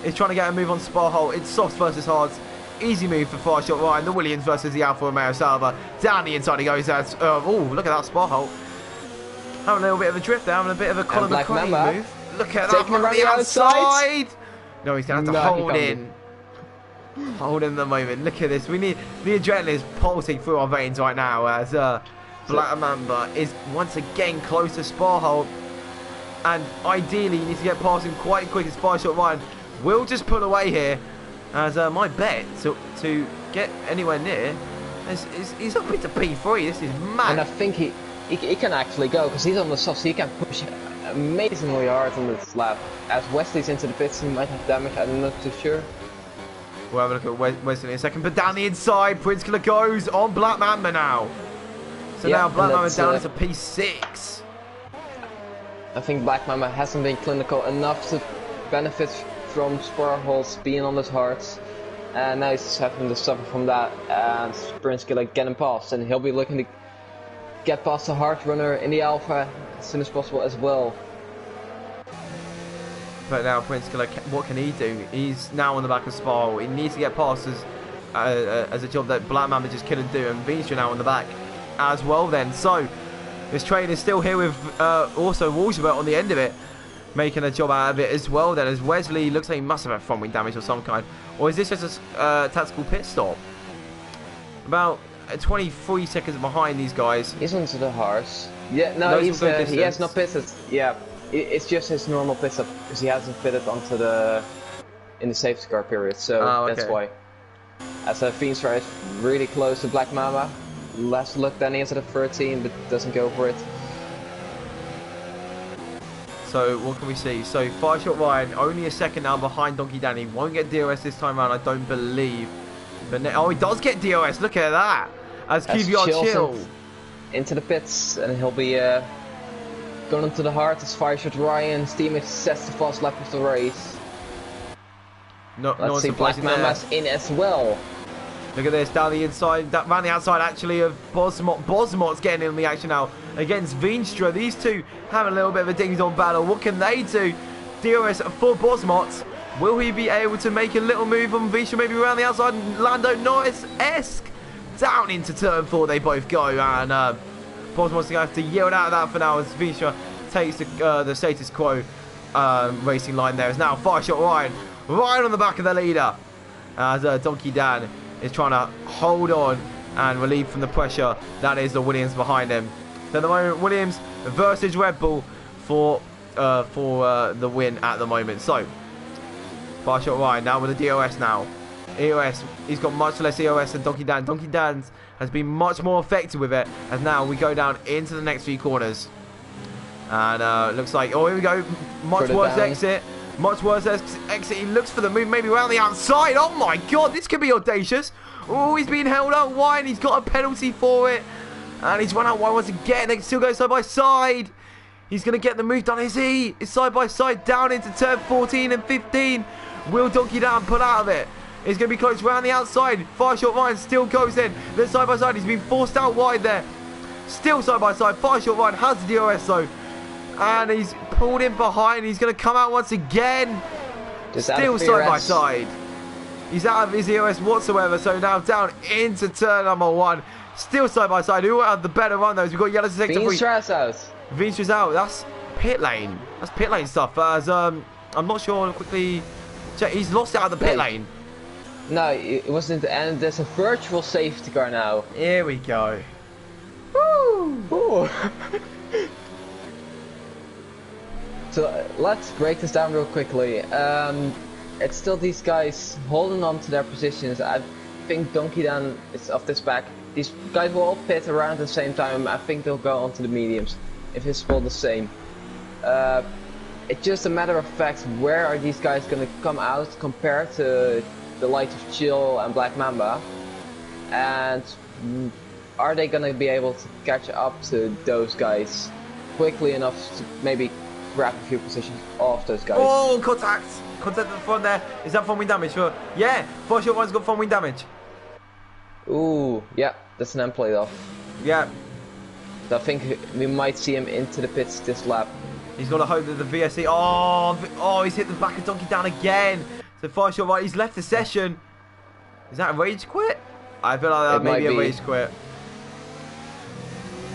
is trying to get a move on Sparhole. It's softs versus hards. Easy move for Far Shot Ryan. The Williams versus the Alfa Romeo Sauber. Down the inside he goes. Oh, look at that Sparhole. Having a little bit of a drift there. Having a bit of a Colin McRae move. Look at that from the outside. No, he's going to have to hold in. Hold in the moment. Look at this. We need the adrenaline is pulsing through our veins right now as Black Mamba is once again close to Sparhole. And ideally, you need to get past him quite quick as Far Shot Ryan will just pull away here. As my bet to get anywhere near is up into P3. This is mad. And I think he can actually go because he's on the softs. He can push amazingly hard on this lap. As Wesley's into the pits, he might have damage. I'm not too sure. We'll have a look at Wesley in a second. But down the inside, Prince Killer goes on Black Mamba now. So now Black Mamba down into P6. I think Black Mamba hasn't been clinical enough to benefit from Sparholes being on his hearts, and now he's having to suffer from that, and Prince Killer getting past, and he'll be looking to get past the hard runner in the Alpha as soon as possible as well. But now Prince Killer, what can he do? He's now on the back of Sparhole. He needs to get past as a job that Black Mamba just couldn't do, and Veenstra now on the back as well then. So this train is still here with also Wolsebert on the end of it, making a job out of it as well then, as Wesley looks like he must have had front wing damage of some kind. Or is this just a tactical pit stop? About 23 seconds behind these guys. He's onto the hards. Yeah, no, he has not pitted. Yeah, it's just his normal pit stop because he hasn't pitted onto in the safety car period, so that's why. As Veenstra is really close to Black Mamba. Less luck than he is at a 13, but doesn't go for it. So what can we see? So Far Shot Ryan only a second now behind Donkey Danny. Won't get DOS this time around, I don't believe. But he does get DOS. Look at that. As QBR chill into the pits, and he'll be going into the heart as Far Shot Ryan's teammate sets the fast lap of the race. Let's see, Black Mamba's in as well. Look at this, down the inside, round the outside actually of Bosmot. Bosmot's getting in on the action now against Veenstra. These two have a little bit of a ding-dong battle. What can they do? DRS for Bosmot. Will he be able to make a little move on Veenstra, maybe around the outside? Lando Norris-esque. Down into turn 4 they both go, and Bosmos going to have to yield out of that for now as Visha takes the status quo racing line there. It's now far shot Ryan. Ryan on the back of the leader as Donkey Dan is trying to hold on and relieve from the pressure that is the Williams behind him. So at the moment, Williams versus Red Bull for the win at the moment. So, far shot Ryan now with the DRS now. EOS, he's got much less EOS than Donkey Dan. Donkey Dan has been much more effective with it as now we go down into the next few corners. And looks like, oh, here we go. Much worse exit. Much worse exit. He looks for the move maybe around the outside. Oh my god, this could be audacious. Oh, he's being held up wide and he's got a penalty for it. And he's run out wide once again. They can still go side by side. He's going to get the move done, is he? It's side by side down into turn 14 and 15. Will Donkey Dan pull out of it? It's going to be close around the outside. Far shot Ryan still goes in. Then side by side. He's been forced out wide there. Still side by side. Far shot Ryan has the DRS though. And he's pulled in behind. He's going to come out once again. Still side by side. He's out of his EOS whatsoever. So now down into turn number 1. Still side by side. Who will have the better run though? We've got yellow sector 3. Vinstra's out. Vinstra's out. That's pit lane. That's pit lane stuff. As I'm not sure. Quickly check. He's lost out of the pit lane. No, it wasn't. And there's a virtual safety car now. Here we go. Woo! So let's break this down real quickly. It's still these guys holding on to their positions. I think Donkey Dan is off this back. These guys will all pit around at the same time. I think they'll go onto the mediums if it's still the same. It's just a matter of fact, where are these guys going to come out compared to the likes of Chill and Black Mamba, and are they going to be able to catch up to those guys quickly enough to maybe grab a few positions off those guys? Oh, contact at the front there. Is that front wing damage? Yeah, for sure one's got front wing damage. Ooh, yeah, that's an M plate off. Yeah. So I think we might see him into the pits this lap. He's got to hope that the VSC. Oh, he's hit the back of Donkey Dan again. So far shot right, he's left the session. Is that a rage quit? I feel like that may be a rage quit.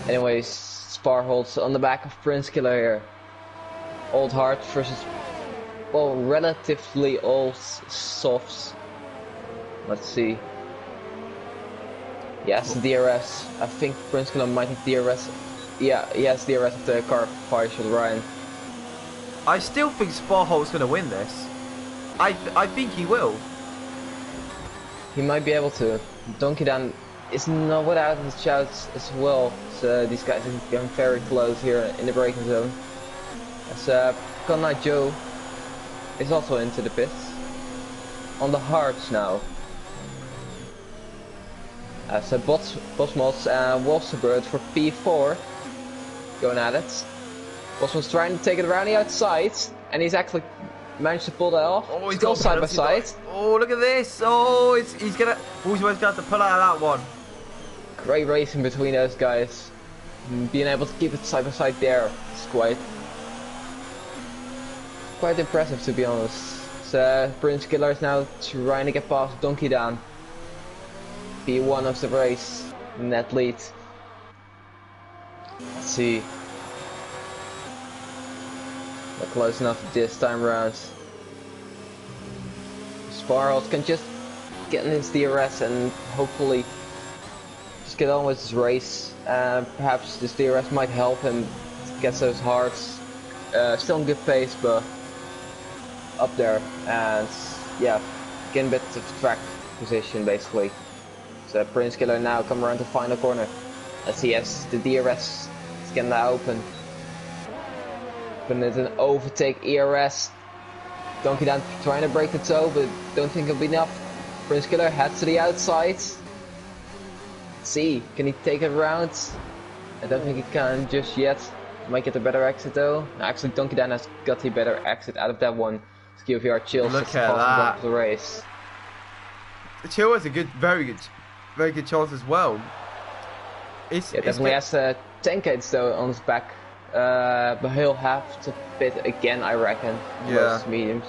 Anyways, Spar holds on the back of Prince Killer here. Old Heart versus, well, relatively old Softs. Let's see. Yes, DRS. I think Prince Killer might have DRS. Yeah, he has DRS of the car partial Ryan. I still think Sparholt's going to win this. I think he will. He might be able to. Donkey Dan is not without his shouts as well. So these guys are getting very close here in the braking zone. As Conrad Joe is also into the pits. On the hards now. As Bosmos and Wolfsburg for P4 going at it. Bosmos trying to take it around the outside, and he's actually managed to pull that off. Oh, he's still got side by side. Oh, look at this! Oh, he's gonna have to pull out of that one. Great racing between those guys. Being able to keep it side by side there is quite impressive, to be honest. So Prince Killer is now trying to get past Donkey Dan. P1 of the race, net lead. Let's see. Not close enough this time around. Sparrows can just get in his DRS and hopefully just get on with his race. Perhaps this DRS might help him get those hards. Still in good pace, but up there. And yeah, getting a bit of track position basically. So Prince Killer now come around the final corner. As he has the DRS scan now open. But it's an overtake ERS. Donkey Dan trying to break the toe, but don't think it'll be enough. Prince Killer heads to the outside. Let's see, can he take it around? I don't think he can just yet. Might get a better exit though. Actually, Donkey Dan has got the better exit out of that one. QVR Chill look at that. The race. Chill has a very good chance as well. Definitely has tank-aids though on his back. But he'll have to pit again, I reckon. Yeah. Most mediums.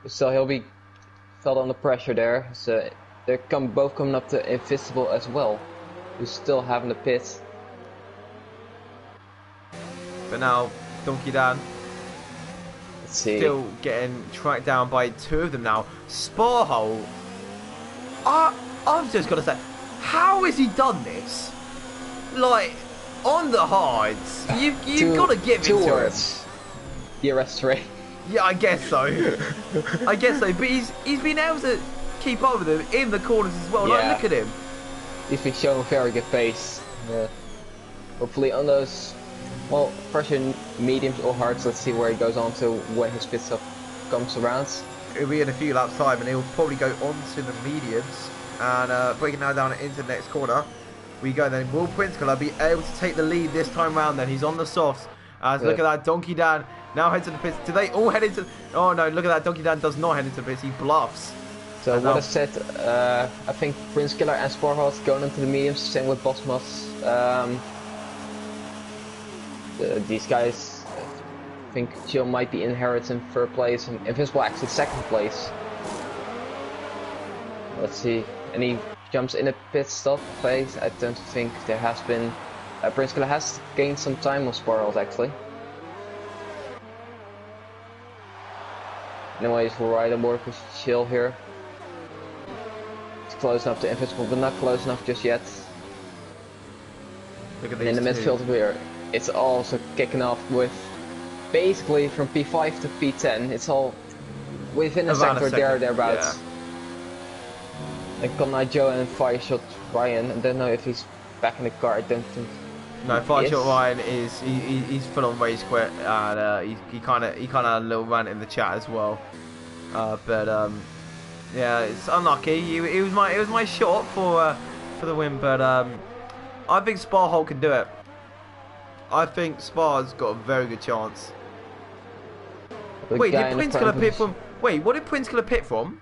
So he'll be felt under pressure there. So they're both coming up to Invisible as well, who's still having the pit. But now, Donkey Dan Let's see. still getting tracked down by 2 of them now. Sparhole, I've just got to say, how has he done this? Like, on the hards, you've got to give it to him. DRS rate. Yeah, I guess so. I guess so. But he's been able to keep up with them in the corners as well. Yeah. Like, look at him. He's been showing very good pace. Hopefully on those, well, pressure mediums or hards. Let's see where he goes on to when his pit stop comes around. It'll be in a few laps time, and he'll probably go on to the mediums and break it now down into the next corner. We go then. Will Prince be able to take the lead this time round? Then he's on the softs. Look at that, Donkey Dan now heads to the pits. Do they all head into? Oh no, look at that. Donkey Dan does not head into the pits. He bluffs. So what I said, I think Prince Killer and Sporthouse going into the mediums. Same with Bosmos. These guys, I think Chill might be inheriting 3rd place and Invisible actually 2nd place. Let's see. Any jumps in a pit stop phase? I don't think there has been. Prince Killer has gained some time on Sporthouse actually. Anyways, we'll ride on board with Chill here. It's close enough to Invisible, but not close enough just yet. Look at and in the midfield here, it's also kicking off with basically from P5 to P10. It's all within a sector thereabouts. Yeah. And Con Joe and Fireshot Ryan. I don't know if he's back in the car. I don't think. No, Fireshot Ryan is he's full on race quit, and he kind of had a little rant in the chat as well. Yeah, it's unlucky. It was my shot for the win, but I think Sparhole can do it. I think Spar's got a very good chance. Wait, did Prince Killer pit from? Wait, what did Prince Killer pit from?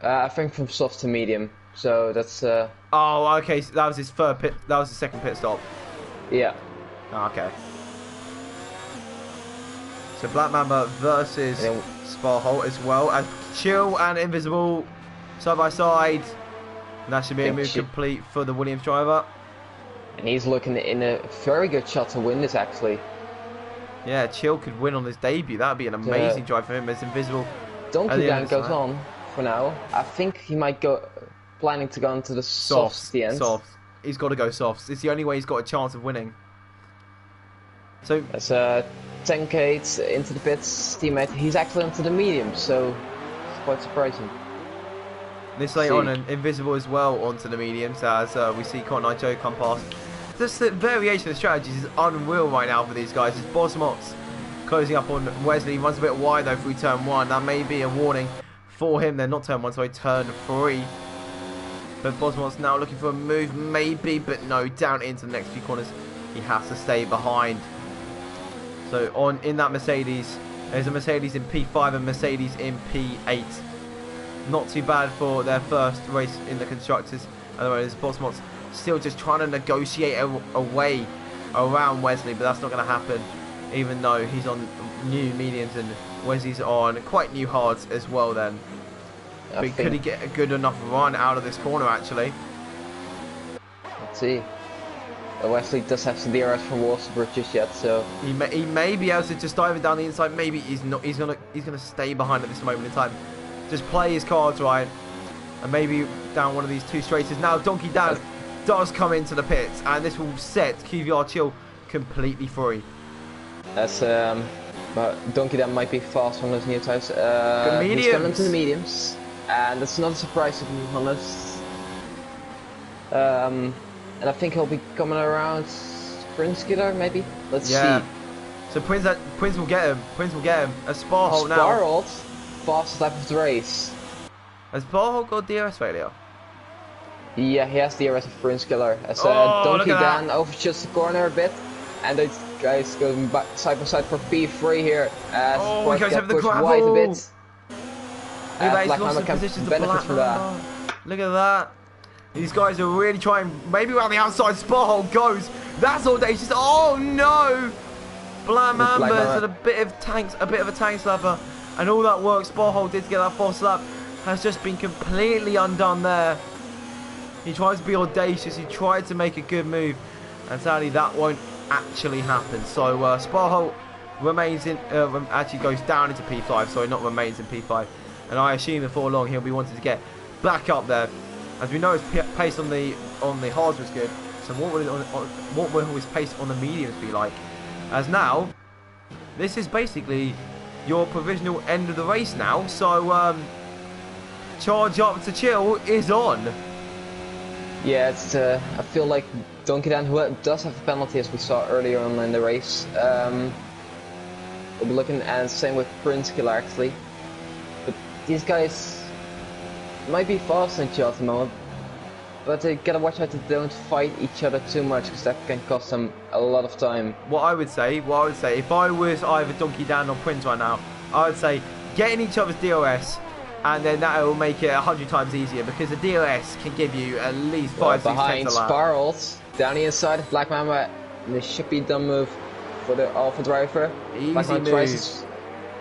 I think from soft to medium. So that's. Oh, okay. So that was his third pit. That was his second pit stop. Yeah. Oh, okay. So Black Mamba versus Sparhole as well as Chill and Invisible side by side. And that should be a move complete for the Williams driver. And he's looking in a very good shot to win this actually. Yeah, Chill could win on his debut. That would be an amazing drive for him as Invisible. Donkey Dan goes on for now. I think he might go planning to go into the softs at the end. Softs. He's got to go softs. It's the only way he's got a chance of winning. So that's 10K into the pits teammate. He's actually onto the medium, so it's quite surprising. This late on, and Invisible as well onto the mediums as we see Con Joe come past. Just the variation of strategies is unreal right now for these guys. It's Bosmots closing up on Wesley. Runs a bit wide though through turn 1. That may be a warning for him. They're not turn 1, sorry, turn 3. But Bosmots now looking for a move, maybe, but no, down into the next few corners. He has to stay behind. So in that Mercedes, there's a Mercedes in P5 and Mercedes in P8. Not too bad for their first race in the constructors. Otherwise, Bosmots still just trying to negotiate a way around Wesley, but that's not going to happen. Even though he's on new mediums and Wesley's on quite new hards as well. Then, but could he get a good enough run out of this corner? Actually, let's see. Wesley does have some DRS from Wolfsburg just yet, so he may be able to just dive it down the inside. Maybe he's not. He's gonna stay behind at this moment in time. Just play his cards right, and maybe down one of these two straights. Now Donkey Dan does come into the pits, and this will set QVR Chill completely free. That's but Donkey Dan might be fast on those new types. He's coming to the mediums, and that's not a surprise to be honest. And I think he'll be coming around Prince Killer maybe. Let's see. So Prince will get him. Prince will get him. A Sparhole now. Sparhole, fastest lap of the race. Has Sparhole got DRS failure? Yeah, he has DRS of Prince Killer. As Donkey Dan overshoots the corner a bit, and those guys go side by side for P3 here. As he goes over the gravel. Wide a bit. Black Mamba can benefit from that. Look at that. These guys are really trying. Maybe around the outside. Sparhole goes. That's audacious. Oh no! Black Mamba is a bit of a tank slapper, and all that work Sparhole did to get that false lap has just been completely undone there. He tries to be audacious. He tried to make a good move, and sadly that won't actually happen. So Sparholt remains in, actually goes down into P5, sorry, not remains in P5. And I assume before long he'll be wanting to get back up there. As we know, his pace on the hards was good. So what will his pace on the mediums be like? As now, this is basically your provisional end of the race now. So charge up to chill is on. Yeah, it's. I feel like Donkey Dan, who does have a penalty as we saw earlier on in the race, will be looking, and same with Prince Killer actually. But these guys might be fast in chill at the moment, but they gotta watch out that they don't fight each other too much, because that can cost them a lot of time. What I would say, if I was either Donkey Dan or Prince right now, I would say get in each other's DRS, and then that will make it 100 times easier, because the DRS can give you at least 5-6 behind tenths a lap. Sparrows, down the inside, Black Mamba, this should be a dumb move for the Alpha driver. Easy Black Mamba move. tries to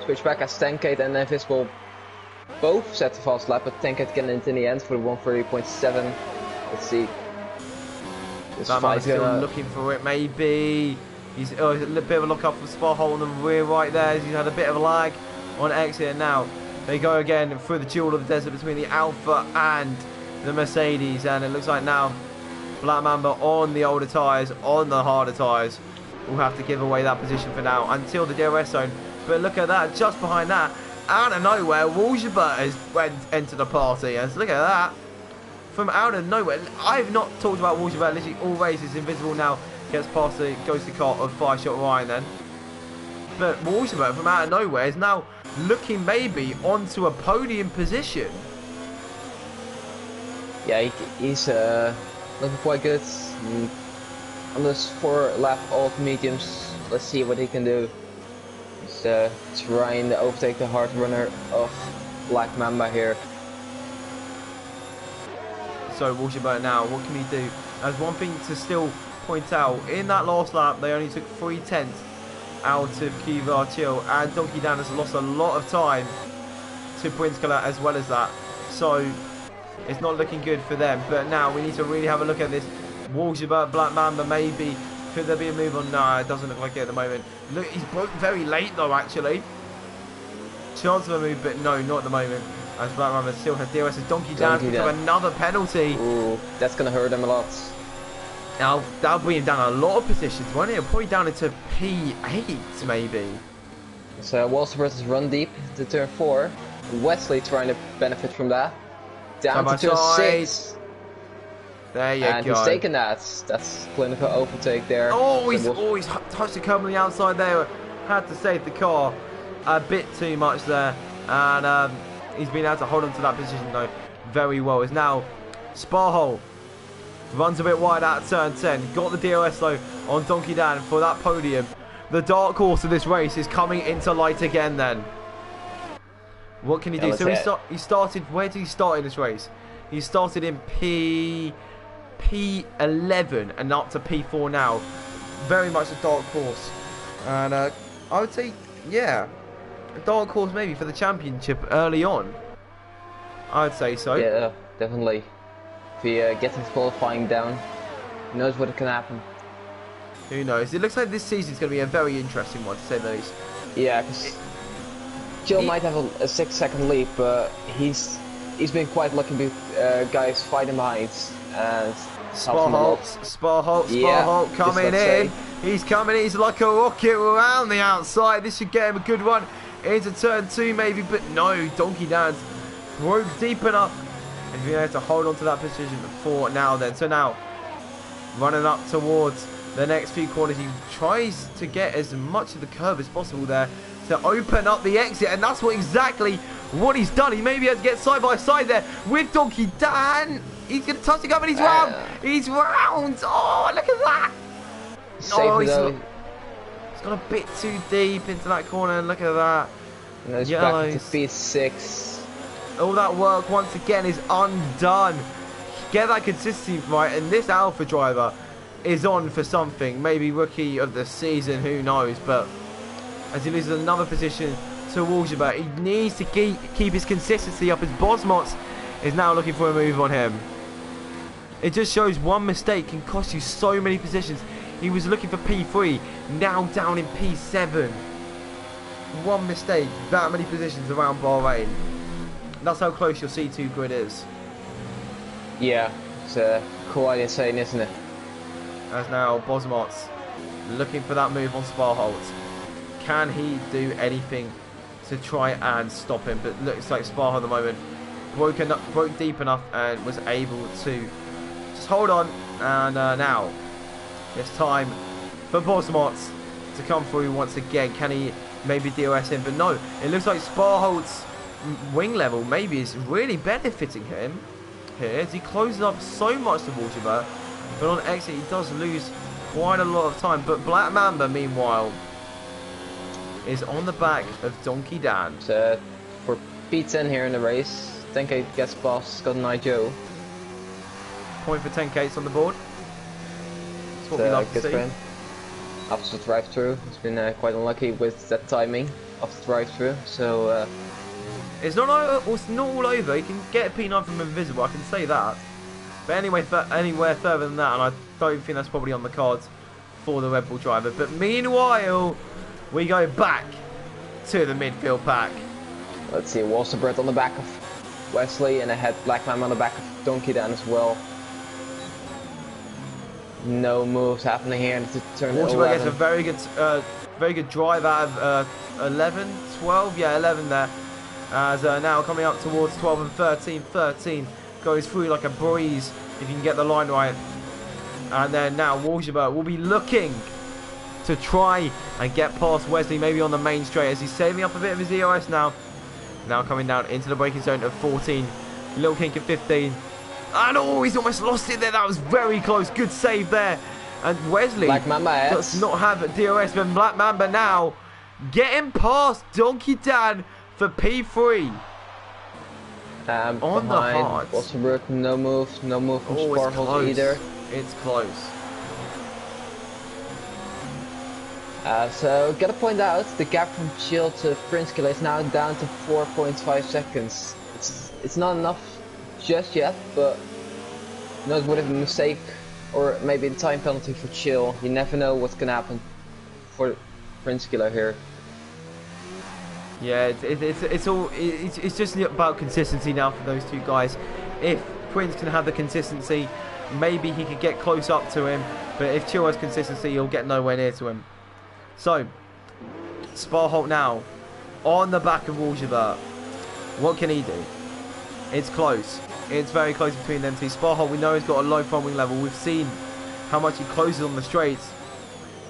switch back as Tankate and Invisible both set the fast lap, but Tankate getting it in the end for the 130.7. Let's see. This Batman's still looking for it, maybe. He's a little bit of a look up from Sparhole on the rear right there. He's had a bit of a lag on exit, and now they go again through the jewel of the desert between the Alpha and the Mercedes, and it looks like now Black Mamba on the older tyres, on the harder tyres, will have to give away that position for now until the DRS zone. But look at that, just behind that, out of nowhere, Wolgerbert has entered the party, and look at that. From out of nowhere, I've not talked about Wolgerbert literally all races. Invisible now gets past the ghosted car of 5-shot Ryan then. But Wolgerbert from out of nowhere is now looking maybe onto a podium position. Yeah, he's looking quite good. On those 4-lap old mediums, let's see what he can do. He's trying to overtake the hard runner of Black Mamba here. So Wolgerbert now, what can he do? There's one thing to still point out. In that last lap, they only took 3/10 out of Kiva Chill, and Donkey Dan has lost a lot of time to Prince Killer as well as that. So it's not looking good for them. But now we need to really have a look at this. Wolgerbert, Black Mamba, maybe. Could there be a move on? No, it doesn't look like it at the moment. Look, he's broke very late though, actually. Chance of a move, but no, not at the moment. As Black Mamba still has DRS as Donkey Dan picks up another penalty. Ooh, that's going to hurt him a lot. Now, that'll bring him down a lot of positions, won't it? Probably down into P8, maybe. So, Wolgerbert run deep to turn 4. Wesley trying to benefit from that. Down to turn 6. There you go. And he's taken that. That's clinical overtake there. Oh, he's touched the curb on the outside there. Had to save the car a bit too much there. And he's been able to hold on to that position, though, very well. Is now Sparhole. Runs a bit wide out of turn 10. Got the DRS, though, on Donkey Dan for that podium. The dark horse of this race is coming into light again, then. What can he do? So he started... Where did he start in this race? He started in P11 and up to P4 now. Very much a dark horse. And I would say, yeah, a dark horse maybe for the championship early on. I would say so. Yeah, definitely. If he gets his qualifying down, who knows what can happen. Who knows? It looks like this season's going to be a very interesting one, to say the least. Yeah, because Jill might have a 6-second lead, but he's been quite lucky with guys fighting behind. And Sparholt coming in. He's coming in. He's like a rocket around the outside. This should get him a good run into turn 2 maybe, but no. Donkey Dan's broke deep enough. And he's been able to hold on to that position for now then. So now, running up towards the next few corners, he tries to get as much of the curve as possible there to open up the exit, and that's exactly what he's done. He maybe had to get side by side there with Donkey Dan. He's going to touch the curve, and he's round. He's round. Oh, look at that. Oh, he's gone a bit too deep into that corner, and look at that. And it's back to P6. All that work once again is undone. Get that consistency right, and this Alpha driver is on for something. Maybe rookie of the season, who knows. But as he loses another position to Wolgerbert, he needs to keep his consistency up, as Bosmots is now looking for a move on him. It just shows one mistake can cost you so many positions He was looking for P3, now down in P7. One mistake, that many positions around Bahrain. That's how close your C2 grid is. Yeah, it's quite insane, isn't it? As now Bosmots looking for that move on Sparholt. Can he do anything to try and stop him? But looks like Sparholt at the moment broke deep enough and was able to just hold on. And now it's time for Bosmots to come through once again. Can he maybe DOS him? But no, it looks like Sparholt's wing level maybe is really benefiting him here as he closes up so much to Waterberg. But on exit he does lose quite a lot of time. But Black Mamba meanwhile is on the back of Donkey Dan. So for P10 here in the race, 10k gets past Scott and Joe. Point for 10k on the board. That's what we like to see. After the drive-through, he's been quite unlucky with that timing of the drive-through. So it's not all over. He can get a P9 from Invisible, I can say that. But anyway, anywhere further than that, and I don't think that's probably on the cards for the Red Bull driver. But meanwhile, we go back to the midfield pack. Let's see, Walsterbread on the back of Wesley, and ahead Blackman on the back of Donkey Dan as well. No moves happening here to turn Walsterbread gets a very good drive out of 11, 12, yeah, 11 there. As now coming up towards 12 and 13. 13 goes through like a breeze if you can get the line right. And then now Walsterbread will be looking to try and get past Wesley, maybe on the main straight, as he's saving up a bit of his EOS now. Now coming down into the braking zone of 14. Little Kink at 15. And oh, he's almost lost it there. That was very close. Good save there. And Wesley does not have a DOS, but Black Mamba now getting past Donkey Dan for P3. On the hard. Walsterbread, no move from Sparholt either. It's close. So, gotta point out, the gap from Chill to Prinskila is now down to 4.5 seconds. It's not enough just yet, but you know, it would have been a mistake or maybe a time penalty for Chill. You never know what's gonna happen for Prinskila here. Yeah, it's just about consistency now for those two guys. If Prince can have the consistency, maybe he could get close up to him. But if Chill has consistency, he'll get nowhere near to him. So, Sparholt now on the back of Walsterbread. What can he do? It's close. It's very close between them two. Sparholt, we know, he's got a low front wing level. We've seen how much he closes on the straights.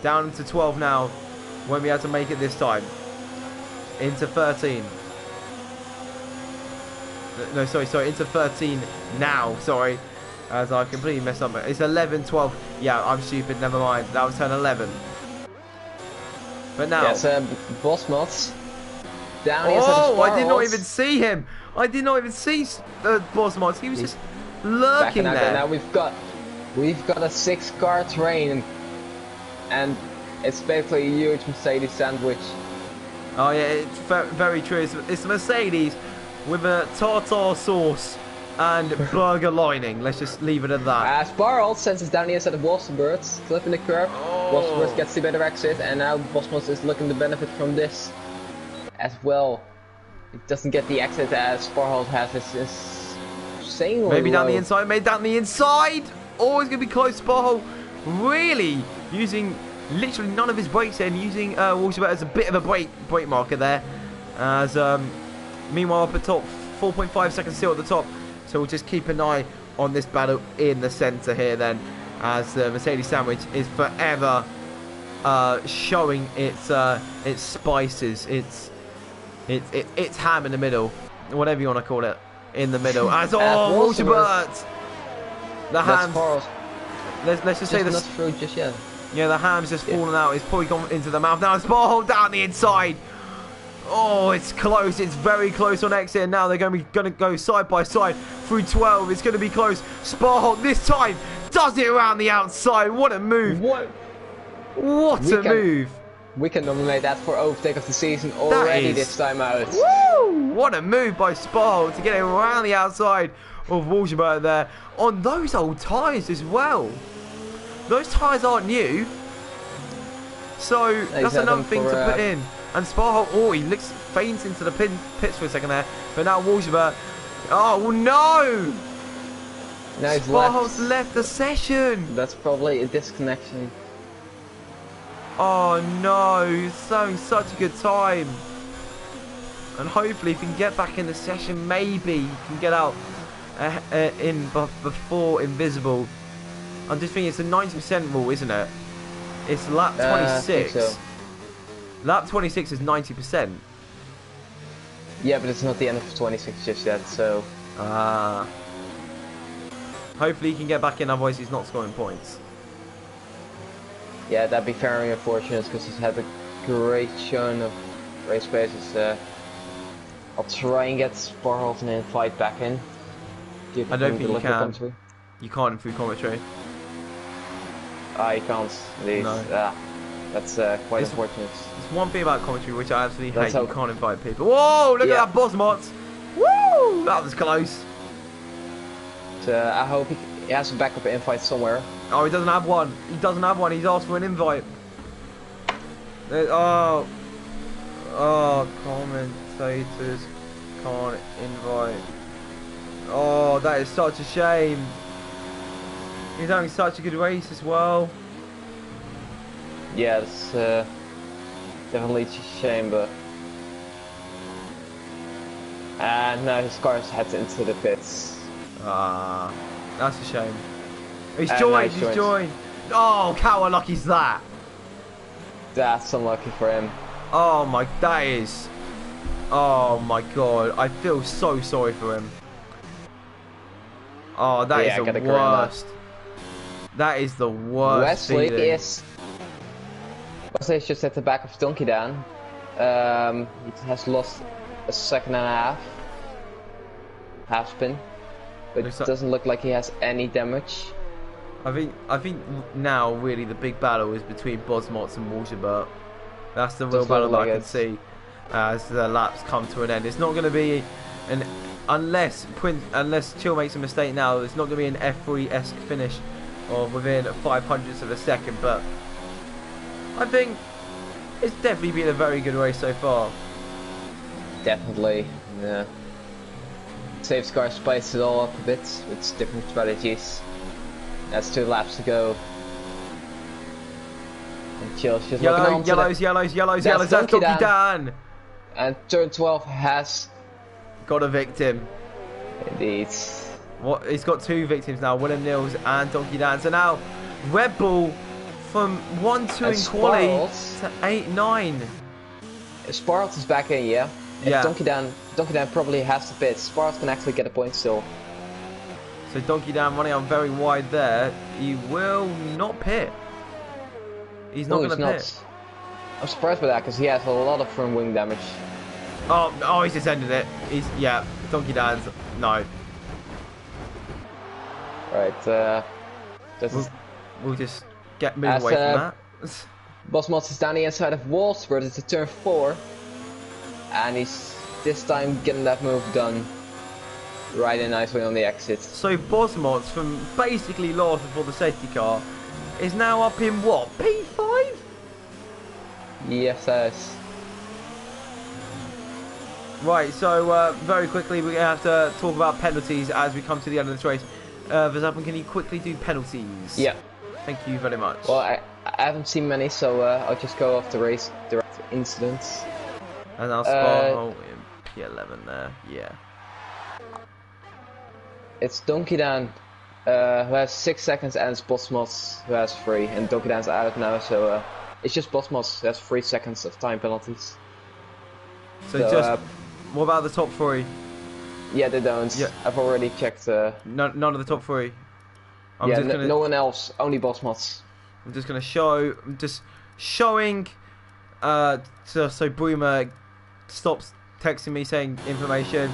Down to 12 now. Won't be able to make it this time. Into 13. No, sorry. Into 13 now. Sorry. As I completely messed up. It's 11, 12. Yeah, I'm stupid. Never mind. That was turn 11. But now... Yes, Bosmots. Down oh, I did not even see him. I did not even see Bosmots. He was just lurking there. Now we've got a 6-car train. And it's basically a huge Mercedes sandwich. Oh yeah, it's very true. It's a Mercedes with a tartar sauce and burger lining. Let's just leave it at that. Sparholt senses down the inside of Walsterbread, flipping the curve. Walsterbread gets the better exit, and now Bosmots is looking to benefit from this as well. It doesn't get the exit as Sparholt has. It's insanely maybe down low. the inside. Maybe down the inside. Oh, it's gonna be close. Sparholt really using literally none of his brakes and using Walsterbread as a bit of a brake marker there. As meanwhile up at top, 4.5 seconds still at the top. So we'll just keep an eye on this battle in the centre here then, as the Mercedes sandwich is forever showing its spices, its ham in the middle, whatever you want to call it, in the middle. As Walsterbread, the hams. Let's just say this. Not through just yet. Yeah, the ham's just fallen out. It's probably gone into the mouth. Now it's Sparholt down the inside. Oh, it's close. It's very close on exit. And now they're going to go side by side through 12. It's going to be close. Sparholt this time does it around the outside. What a move. What a move. We can nominate that for overtake of the season already this time out. Woo! What a move by Sparholt to get it around the outside of Walsterbread there on those old tyres as well. Those tyres aren't new. So that's another thing to put in. And Sparhol, oh, he feigns into the pits for a second there. But now Wolfsburg, oh no! No, Sparhol's left the session. That's probably a disconnection. Oh no, he's having such a good time. And hopefully if he can get back in the session, maybe he can get out before Invisible. I'm just thinking it's a 90% rule, isn't it? It's lap 26. So. Lap 26 is 90%. Yeah, but it's not the end of 26 just yet, so... Hopefully he can get back in, otherwise he's not scoring points. Yeah, that'd be very unfortunate, because he's had a great showing of race paces. I'll try and get Sparholt and then fight back in. I don't think you can. Commentary. You can't through commentary. You can't. Indeed. No. That's quite unfortunate. It's one thing about commentary which I absolutely hate. You can't invite people. Whoa! Look at that Bosmot! Woo! That was close. So, I hope he has a backup invite somewhere. Oh, he doesn't have one. He doesn't have one. He's asked for an invite. Oh, commentators can't invite. Oh, that is such a shame. He's having such a good race as well. Yeah, it's definitely a shame, but... And now his car heads into the pits. That's a shame. He's joined, he's joined. Oh, how unlucky is that? That's unlucky for him. Oh my, that is... Oh my god, I feel so sorry for him. Oh, that is the worst. That is the worst feeling. Wesley is just at the back of Donkey Dan. He has lost a second and a half. Half spin. But it doesn't look like he has any damage. I think now really the big battle is between Bosmots and Wolfsburg. That's the real battle I can see as the laps come to an end. It's not going to be unless Chill makes a mistake now. It's not going to be an F3-esque finish of within 500ths of a second. But I think it's definitely been a very good race so far. Definitely, yeah. Saves car spiced it all up a bit with different strategies. That's 2 laps to go. And Chill's just looking on yellows. That's Donkey Dan. And turn 12 has got a victim. Indeed. What? He's got 2 victims now, William Nils and Donkey Dan. So now Red Bull from 1-2 in quali to 8-9. Sparrows is back in, yeah. Yeah. Donkey Dan probably has to pit. Sparrows can actually get a point still. So Donkey Dan running out very wide there. He will not pit. He's not going to pit. I'm surprised by that because he has a lot of front wing damage. Oh, he's just ended it. Yeah, Donkey Dan's no. Right, we'll just move away from that. Bosmots is down the inside of Wolfsburg. It's a turn 4, and he's this time getting that move done. Right in nicely on the exit. So Bosmots from basically last before the safety car is now up in what? P5? Yes, that is. Right, so very quickly we're going to have to talk about penalties as we come to the end of this race. Verstappen, can you quickly do penalties? Yeah. Thank you very much. Well, I haven't seen many, so I'll just go off the race direct incidents. And I'll spot in P11 there, yeah. It's Donkey Dan who has 6 seconds and it's Bosmots who has 3. And Donkey Dan's out now, so it's just Bosmots who has 3 seconds of time penalties. So just, what about the top 3? Yeah, they don't. Yeah. I've already checked. None of the top 3? No one else, only Bosmots. I'm just going to show, I'm just showing, so Boomer stops texting me saying information.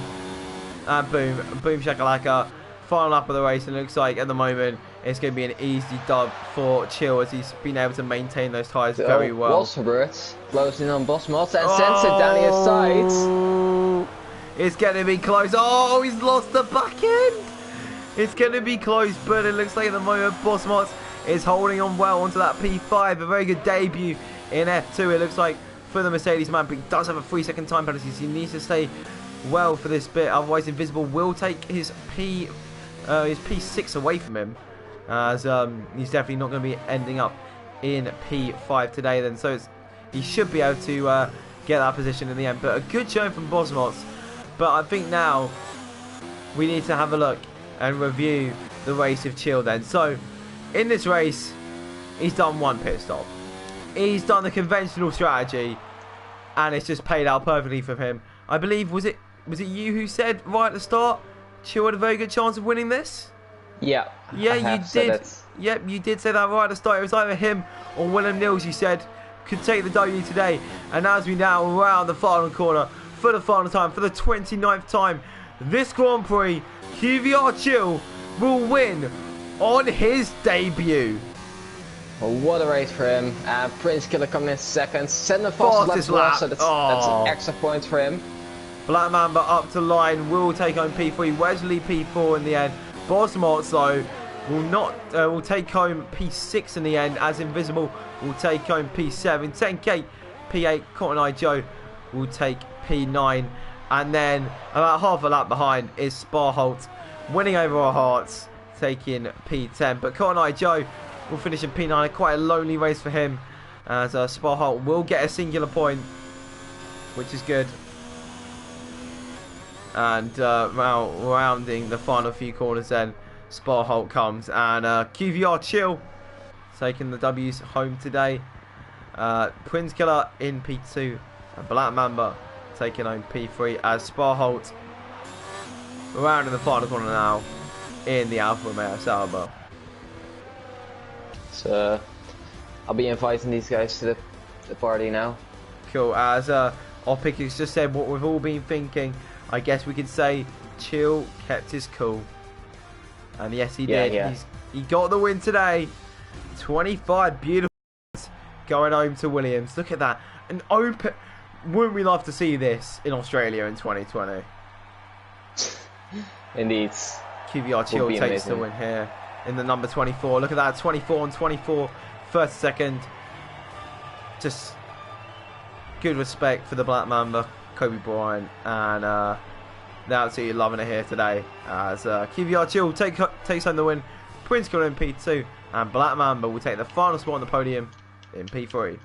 And boom shakalaka. Final lap of the race, and it looks like at the moment it's going to be an easy dub for Chill as he's been able to maintain those tyres very well. Wolfsburg blows in on Bosmots and sends it down his side. It's going to be close. Oh, he's lost the back end. It's going to be close, but it looks like at the moment Bosmots is holding on well onto that P5. A very good debut in F2, it looks like, for the Mercedes man, but he does have a 3-second time penalty, so he needs to stay well for this bit, otherwise Invisible will take his P6 away from him, as he's definitely not going to be ending up in P5 today then, so he should be able to get that position in the end. But a good show from Bosmots. But I think now we need to have a look and review the race of Chill then. So in this race, he's done one pit stop. He's done the conventional strategy, and it's just paid out perfectly for him. I believe, was it you who said right at the start, Chill had a very good chance of winning this? Yeah. Yeah, you did. Yep, you did say that right at the start. It was either him or William Nils, you said, could take the W today. And as we now round the final corner for the final time, for the 29th time, this Grand Prix, QVR Chill will win on his debut. Well, what a race for him. Prince Killer coming in second. Send the fastest lap. So that's an extra point for him. Black Mamba up to line, will take home P3. Wesley P4 in the end. Bosmots though will take home P6 in the end, as Invisible will take home P7. 10K P8. Cotton Eye Joe will take P9, and then about half a lap behind is Sparholt, winning over our hearts, taking P10. But Cotton Eye Joe will finish in P9. Quite a lonely race for him, as Sparholt will get a singular point, which is good. And rounding the final few corners then, Sparholt comes, and QVR Chill taking the W's home today. Prince Killer in P2, and Black Mamba taking home P3, as Sparholt rounding the final corner now in the Alfa Romeo Sauber. So I'll be inviting these guys to the party now. Cool, as our pickers just said what we've all been thinking. I guess we could say Chill kept his cool. And yes, he did. Yeah. He got the win today. 25 beautiful going home to Williams. Look at that. An open... Wouldn't we love to see this in Australia in 2020? Indeed. QVR Chill takes the win here in the number 24. Look at that. 24 and 24. First, second. Just good respect for the Black Mamba, Kobe Bryant, and they're absolutely loving it here today, as QVR Chill takes home the win. Prince Killer in P2, and Black Mamba will take the final spot on the podium in P3.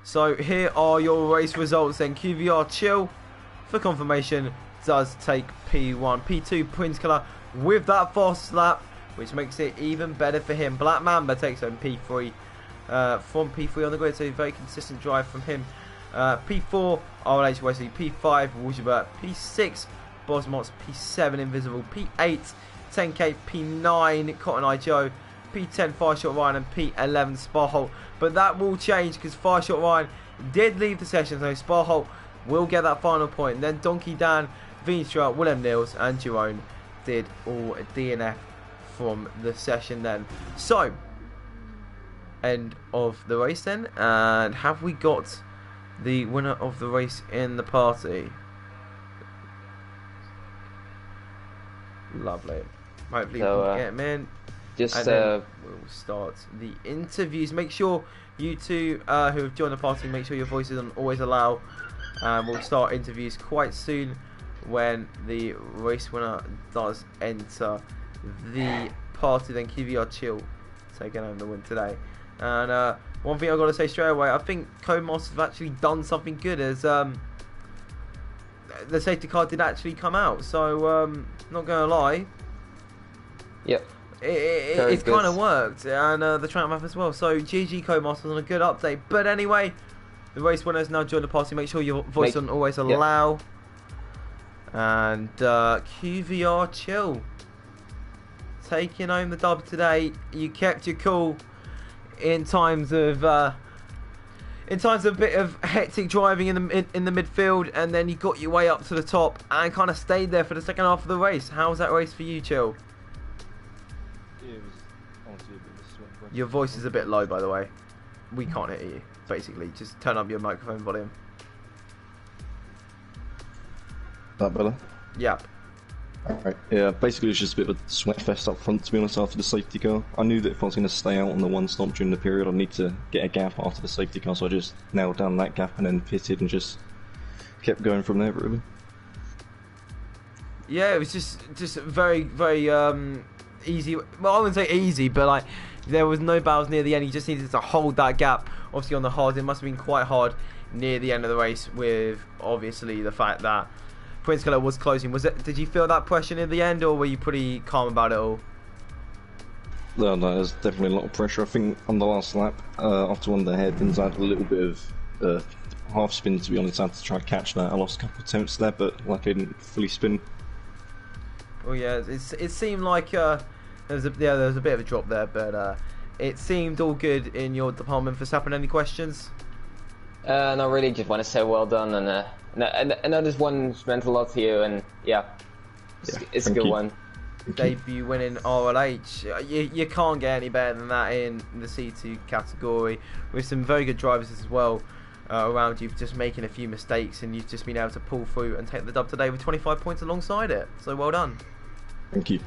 So here are your race results then. QVR Chill, for confirmation, does take P1. P2, Prince Killer with that fast lap, which makes it even better for him. Black Mamba takes home P3 from P3 on the grid, so a very consistent drive from him. P4, RLH Wesley. P5, Wolsebert. P6, Bosmots. P7, Invisible. P8, 10K. P9, Cotton Eye Joe. P10, Fireshot Ryan, and P11, Sparholt. But that will change, because Fireshot Ryan did leave the session, so Sparholt will get that final point. And then Donkey Dan, Veenstra, Willem Nils, and Jerome did all DNF from the session then. So, end of the race then, and have we got the winner of the race in the party? Lovely. Hopefully we can get him in. And then we'll start the interviews. Make sure you two who have joined the party, make sure your voice is on always allow. We'll start interviews quite soon when the race winner does enter the party. Then QVR Chill taking home the win today. And one thing I've got to say straight away, I think Codemasters have actually done something good, as the safety car did actually come out. So not gonna lie, yep, it's kind of worked, and the track map as well. So GG Codemasters on a good update. But anyway, the race winners now join the party. Make sure your voice on always allow. Yep. And QVR Chill taking home the dub today. You kept your cool in times of a bit of hectic driving in the midfield, and then you got your way up to the top and kind of stayed there for the second half of the race. How was that race for you, Chill? Yeah, it was honestly a bit disappointing. Your voice is a bit low, by the way. We can't hear you. Basically, just turn up your microphone volume. That better? Yep. Alright, yeah, basically it was just a bit of a sweat fest up front, to be honest, after the safety car. I knew that if I was going to stay out on the one stop during the period, I'd need to get a gap after the safety car, so I just nailed down that gap and then pitted and just kept going from there, really. Yeah, it was just very, very easy. Well, I wouldn't say easy, but like there was no battles near the end. You just needed to hold that gap. Obviously on the hard, it must have been quite hard near the end of the race with obviously the fact that Prince Keller was closing. Did you feel that pressure near the end, or were you pretty calm about it all? No, there's definitely a lot of pressure. I think on the last lap, after one of the hairpins, I had a little bit of half spin, to be honest. I had to try and catch that. I lost a couple of attempts there, but like I didn't fully spin. Well, yeah, it seemed like there was a bit of a drop there, but it seemed all good in your department. Verstappen, any questions? No, really, just want to say well done, and I know this one meant a lot to you, and yeah, it's a good one. Debut winning RLH. You can't get any better than that in the C2 category, with some very good drivers as well around you, just making a few mistakes, and you've just been able to pull through and take the dub today with 25 points alongside it. So well done. Thank you.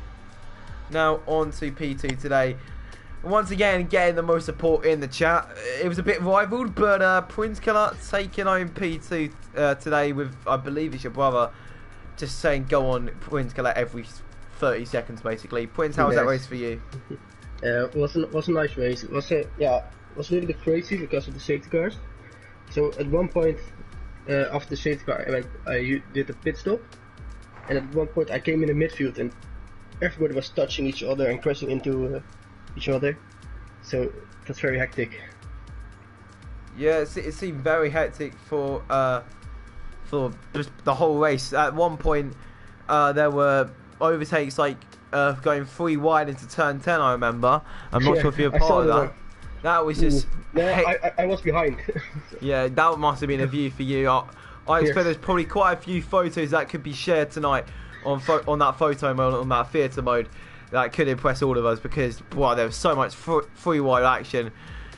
Now on to P2 today. Once again, getting the most support in the chat. It was a bit rivaled, but Prince Keller taking home P2 today with, I believe it's your brother, just saying go on Prince Keller every 30 seconds basically. Prince, how was that race for you? It was a nice race. It was a little bit crazy because of the safety cars. So at one point after the safety car, I did a pit stop, and at one point I came in the midfield and everybody was touching each other and crashing into each other, so that's very hectic. Yeah, it seemed very hectic for just the whole race. At one point, there were overtakes like going 3 wide into turn 10. I remember. I'm not sure if you're part of that. That was just. I was behind. Yeah, that must have been a view for you. I expect there's probably quite a few photos that could be shared tonight on that photo mode, on that theatre mode. That could impress all of us because wow, there was so much free wide action.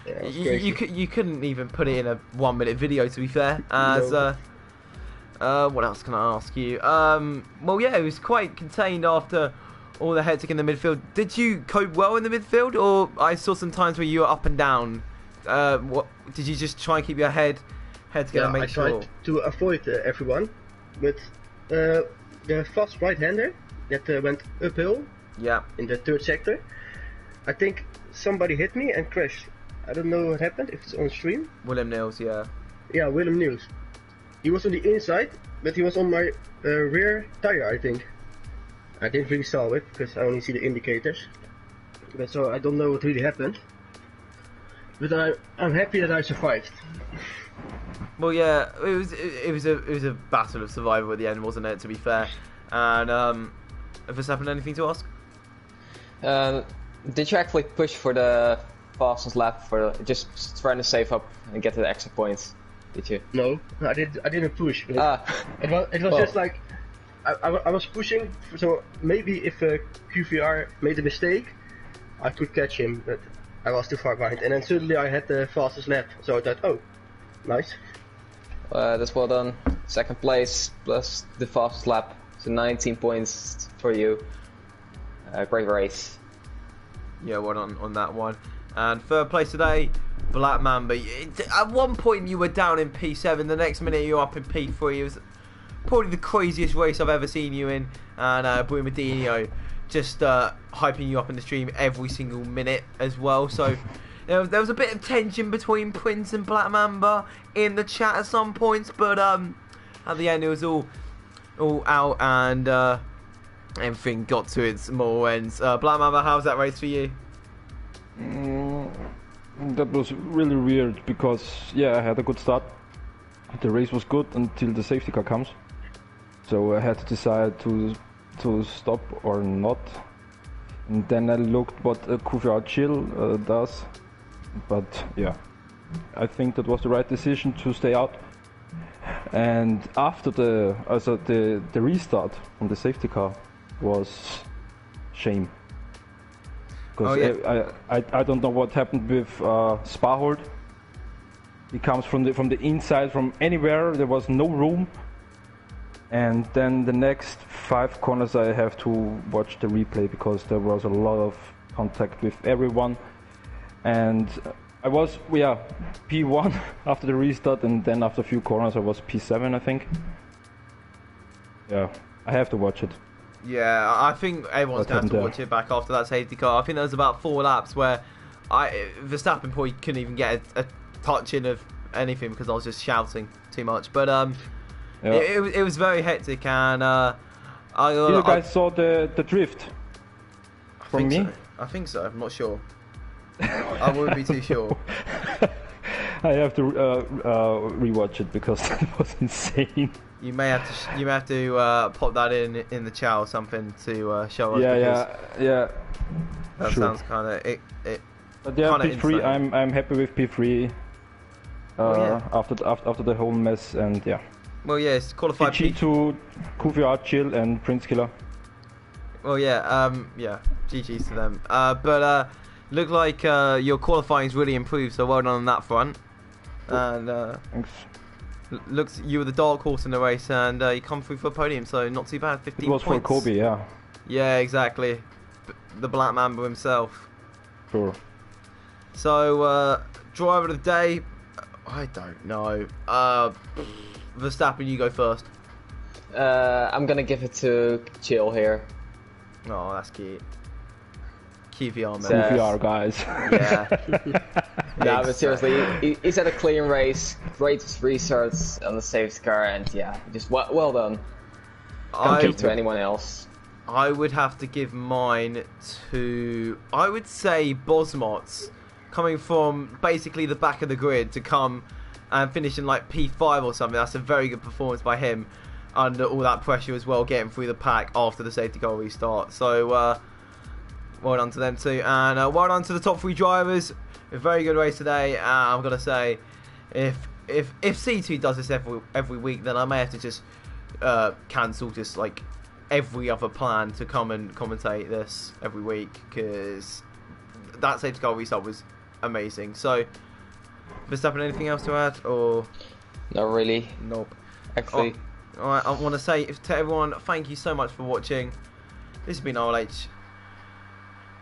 Yeah, you couldn't even put it in a 1-minute video, to be fair. As what else can I ask you? Well, yeah, it was quite contained after all the hectic in the midfield. Did you cope well in the midfield, or I saw some times where you were up and down? What did you just try and keep your head together? And make sure. I tried to avoid everyone, but the fast right-hander that went uphill. Yeah. In the third sector, I think somebody hit me and crashed. I don't know what happened, if it's on stream. William Niels, yeah. Yeah, William Niels. He was on the inside, but he was on my rear tire, I think. I didn't really saw it, because I only see the indicators. But so I don't know what really happened. But I'm happy that I survived. Well, yeah, it was a battle of survival at the end, wasn't it, to be fair. And Verstappen, anything to ask? Did you actually push for the fastest lap for just trying to save up and get the extra points? Did you? No, I didn't push. It was just like I was pushing, so maybe if QVR made a mistake, I could catch him, but I was too far behind. And then suddenly I had the fastest lap, so I thought, oh, nice. That's well done. Second place plus the fastest lap, so 19 points for you. Great race. Yeah, well done on that one. And third place today, Black Mamba. At one point you were down in P7, the next minute you were up in P3. It was probably the craziest race I've ever seen you in. And Brumadinho just hyping you up in the stream every single minute as well. So there was a bit of tension between Prince and Black Mamba in the chat at some points, but at the end it was all out and everything got to its moral ends. Black Mamba, how was that race for you? That was really weird because I had a good start. The race was good until the safety car comes, so I had to decide to stop or not. And then I looked what QVR Chill does, but yeah, I think that was the right decision to stay out. And after the restart from the safety car was shame. Because I don't know what happened with Sparhold. He comes from the inside, from anywhere. There was no room, And then the next 5 corners I have to watch the replay because there was a lot of contact with everyone. And I was, P1 after the restart, and then after a few corners I was P7, I think. Yeah, I have to watch it. Yeah, I think everyone's going to have to watch it back after that safety car. I think there was about 4 laps where Verstappen probably couldn't even get a touch in of anything because I was just shouting too much. But it was very hectic, and you guys saw the drift from me? I think so. I'm not sure. I wouldn't be too sure. I have to rewatch it because it was insane. You may have to pop that in the chat or something to show us. Yeah. That sure. sounds kind of it. But yeah, P3. I'm happy with P3. After the whole mess, and yeah. Well, yeah, it's qualified. GG to QVR, Chill, and Prince Killer. Well, yeah, GG's to them. But look like your qualifying's really improved, so well done on that front. And thanks. Looks you were the dark horse in the race, and you come through for a podium, so not too bad. 15 It was points. for Kobe, yeah. Yeah, exactly. The Black Mamba himself. Sure. So driver of the day, I don't know. Verstappen, you go first. I'm gonna give it to Chill here. Oh, that's cute. QVR, man. QVR, guys. Yeah. No, but seriously, he's had a clean race, great restarts on the safety car, and yeah, just well done. Can't give it to anyone else. I would have to give mine to, I would say, Bosmots, coming from basically the back of the grid to come and finish in like P5 or something. That's a very good performance by him under all that pressure as well, getting through the pack after the safety car restart. So well done to them too, and well done to the top 3 drivers. A very good race today. I'm gonna say, if C2 does this every week, then I may have to just cancel just like every other plan to come and commentate this every week, because that safety car restart was amazing. So, Verstappen, anything else to add, or? Not really. Nope. Actually. Alright, I want to say to everyone, thank you so much for watching. This has been RLH.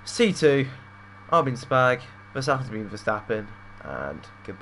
C2, I've been Spag, Verstappen's been Verstappen, and goodbye.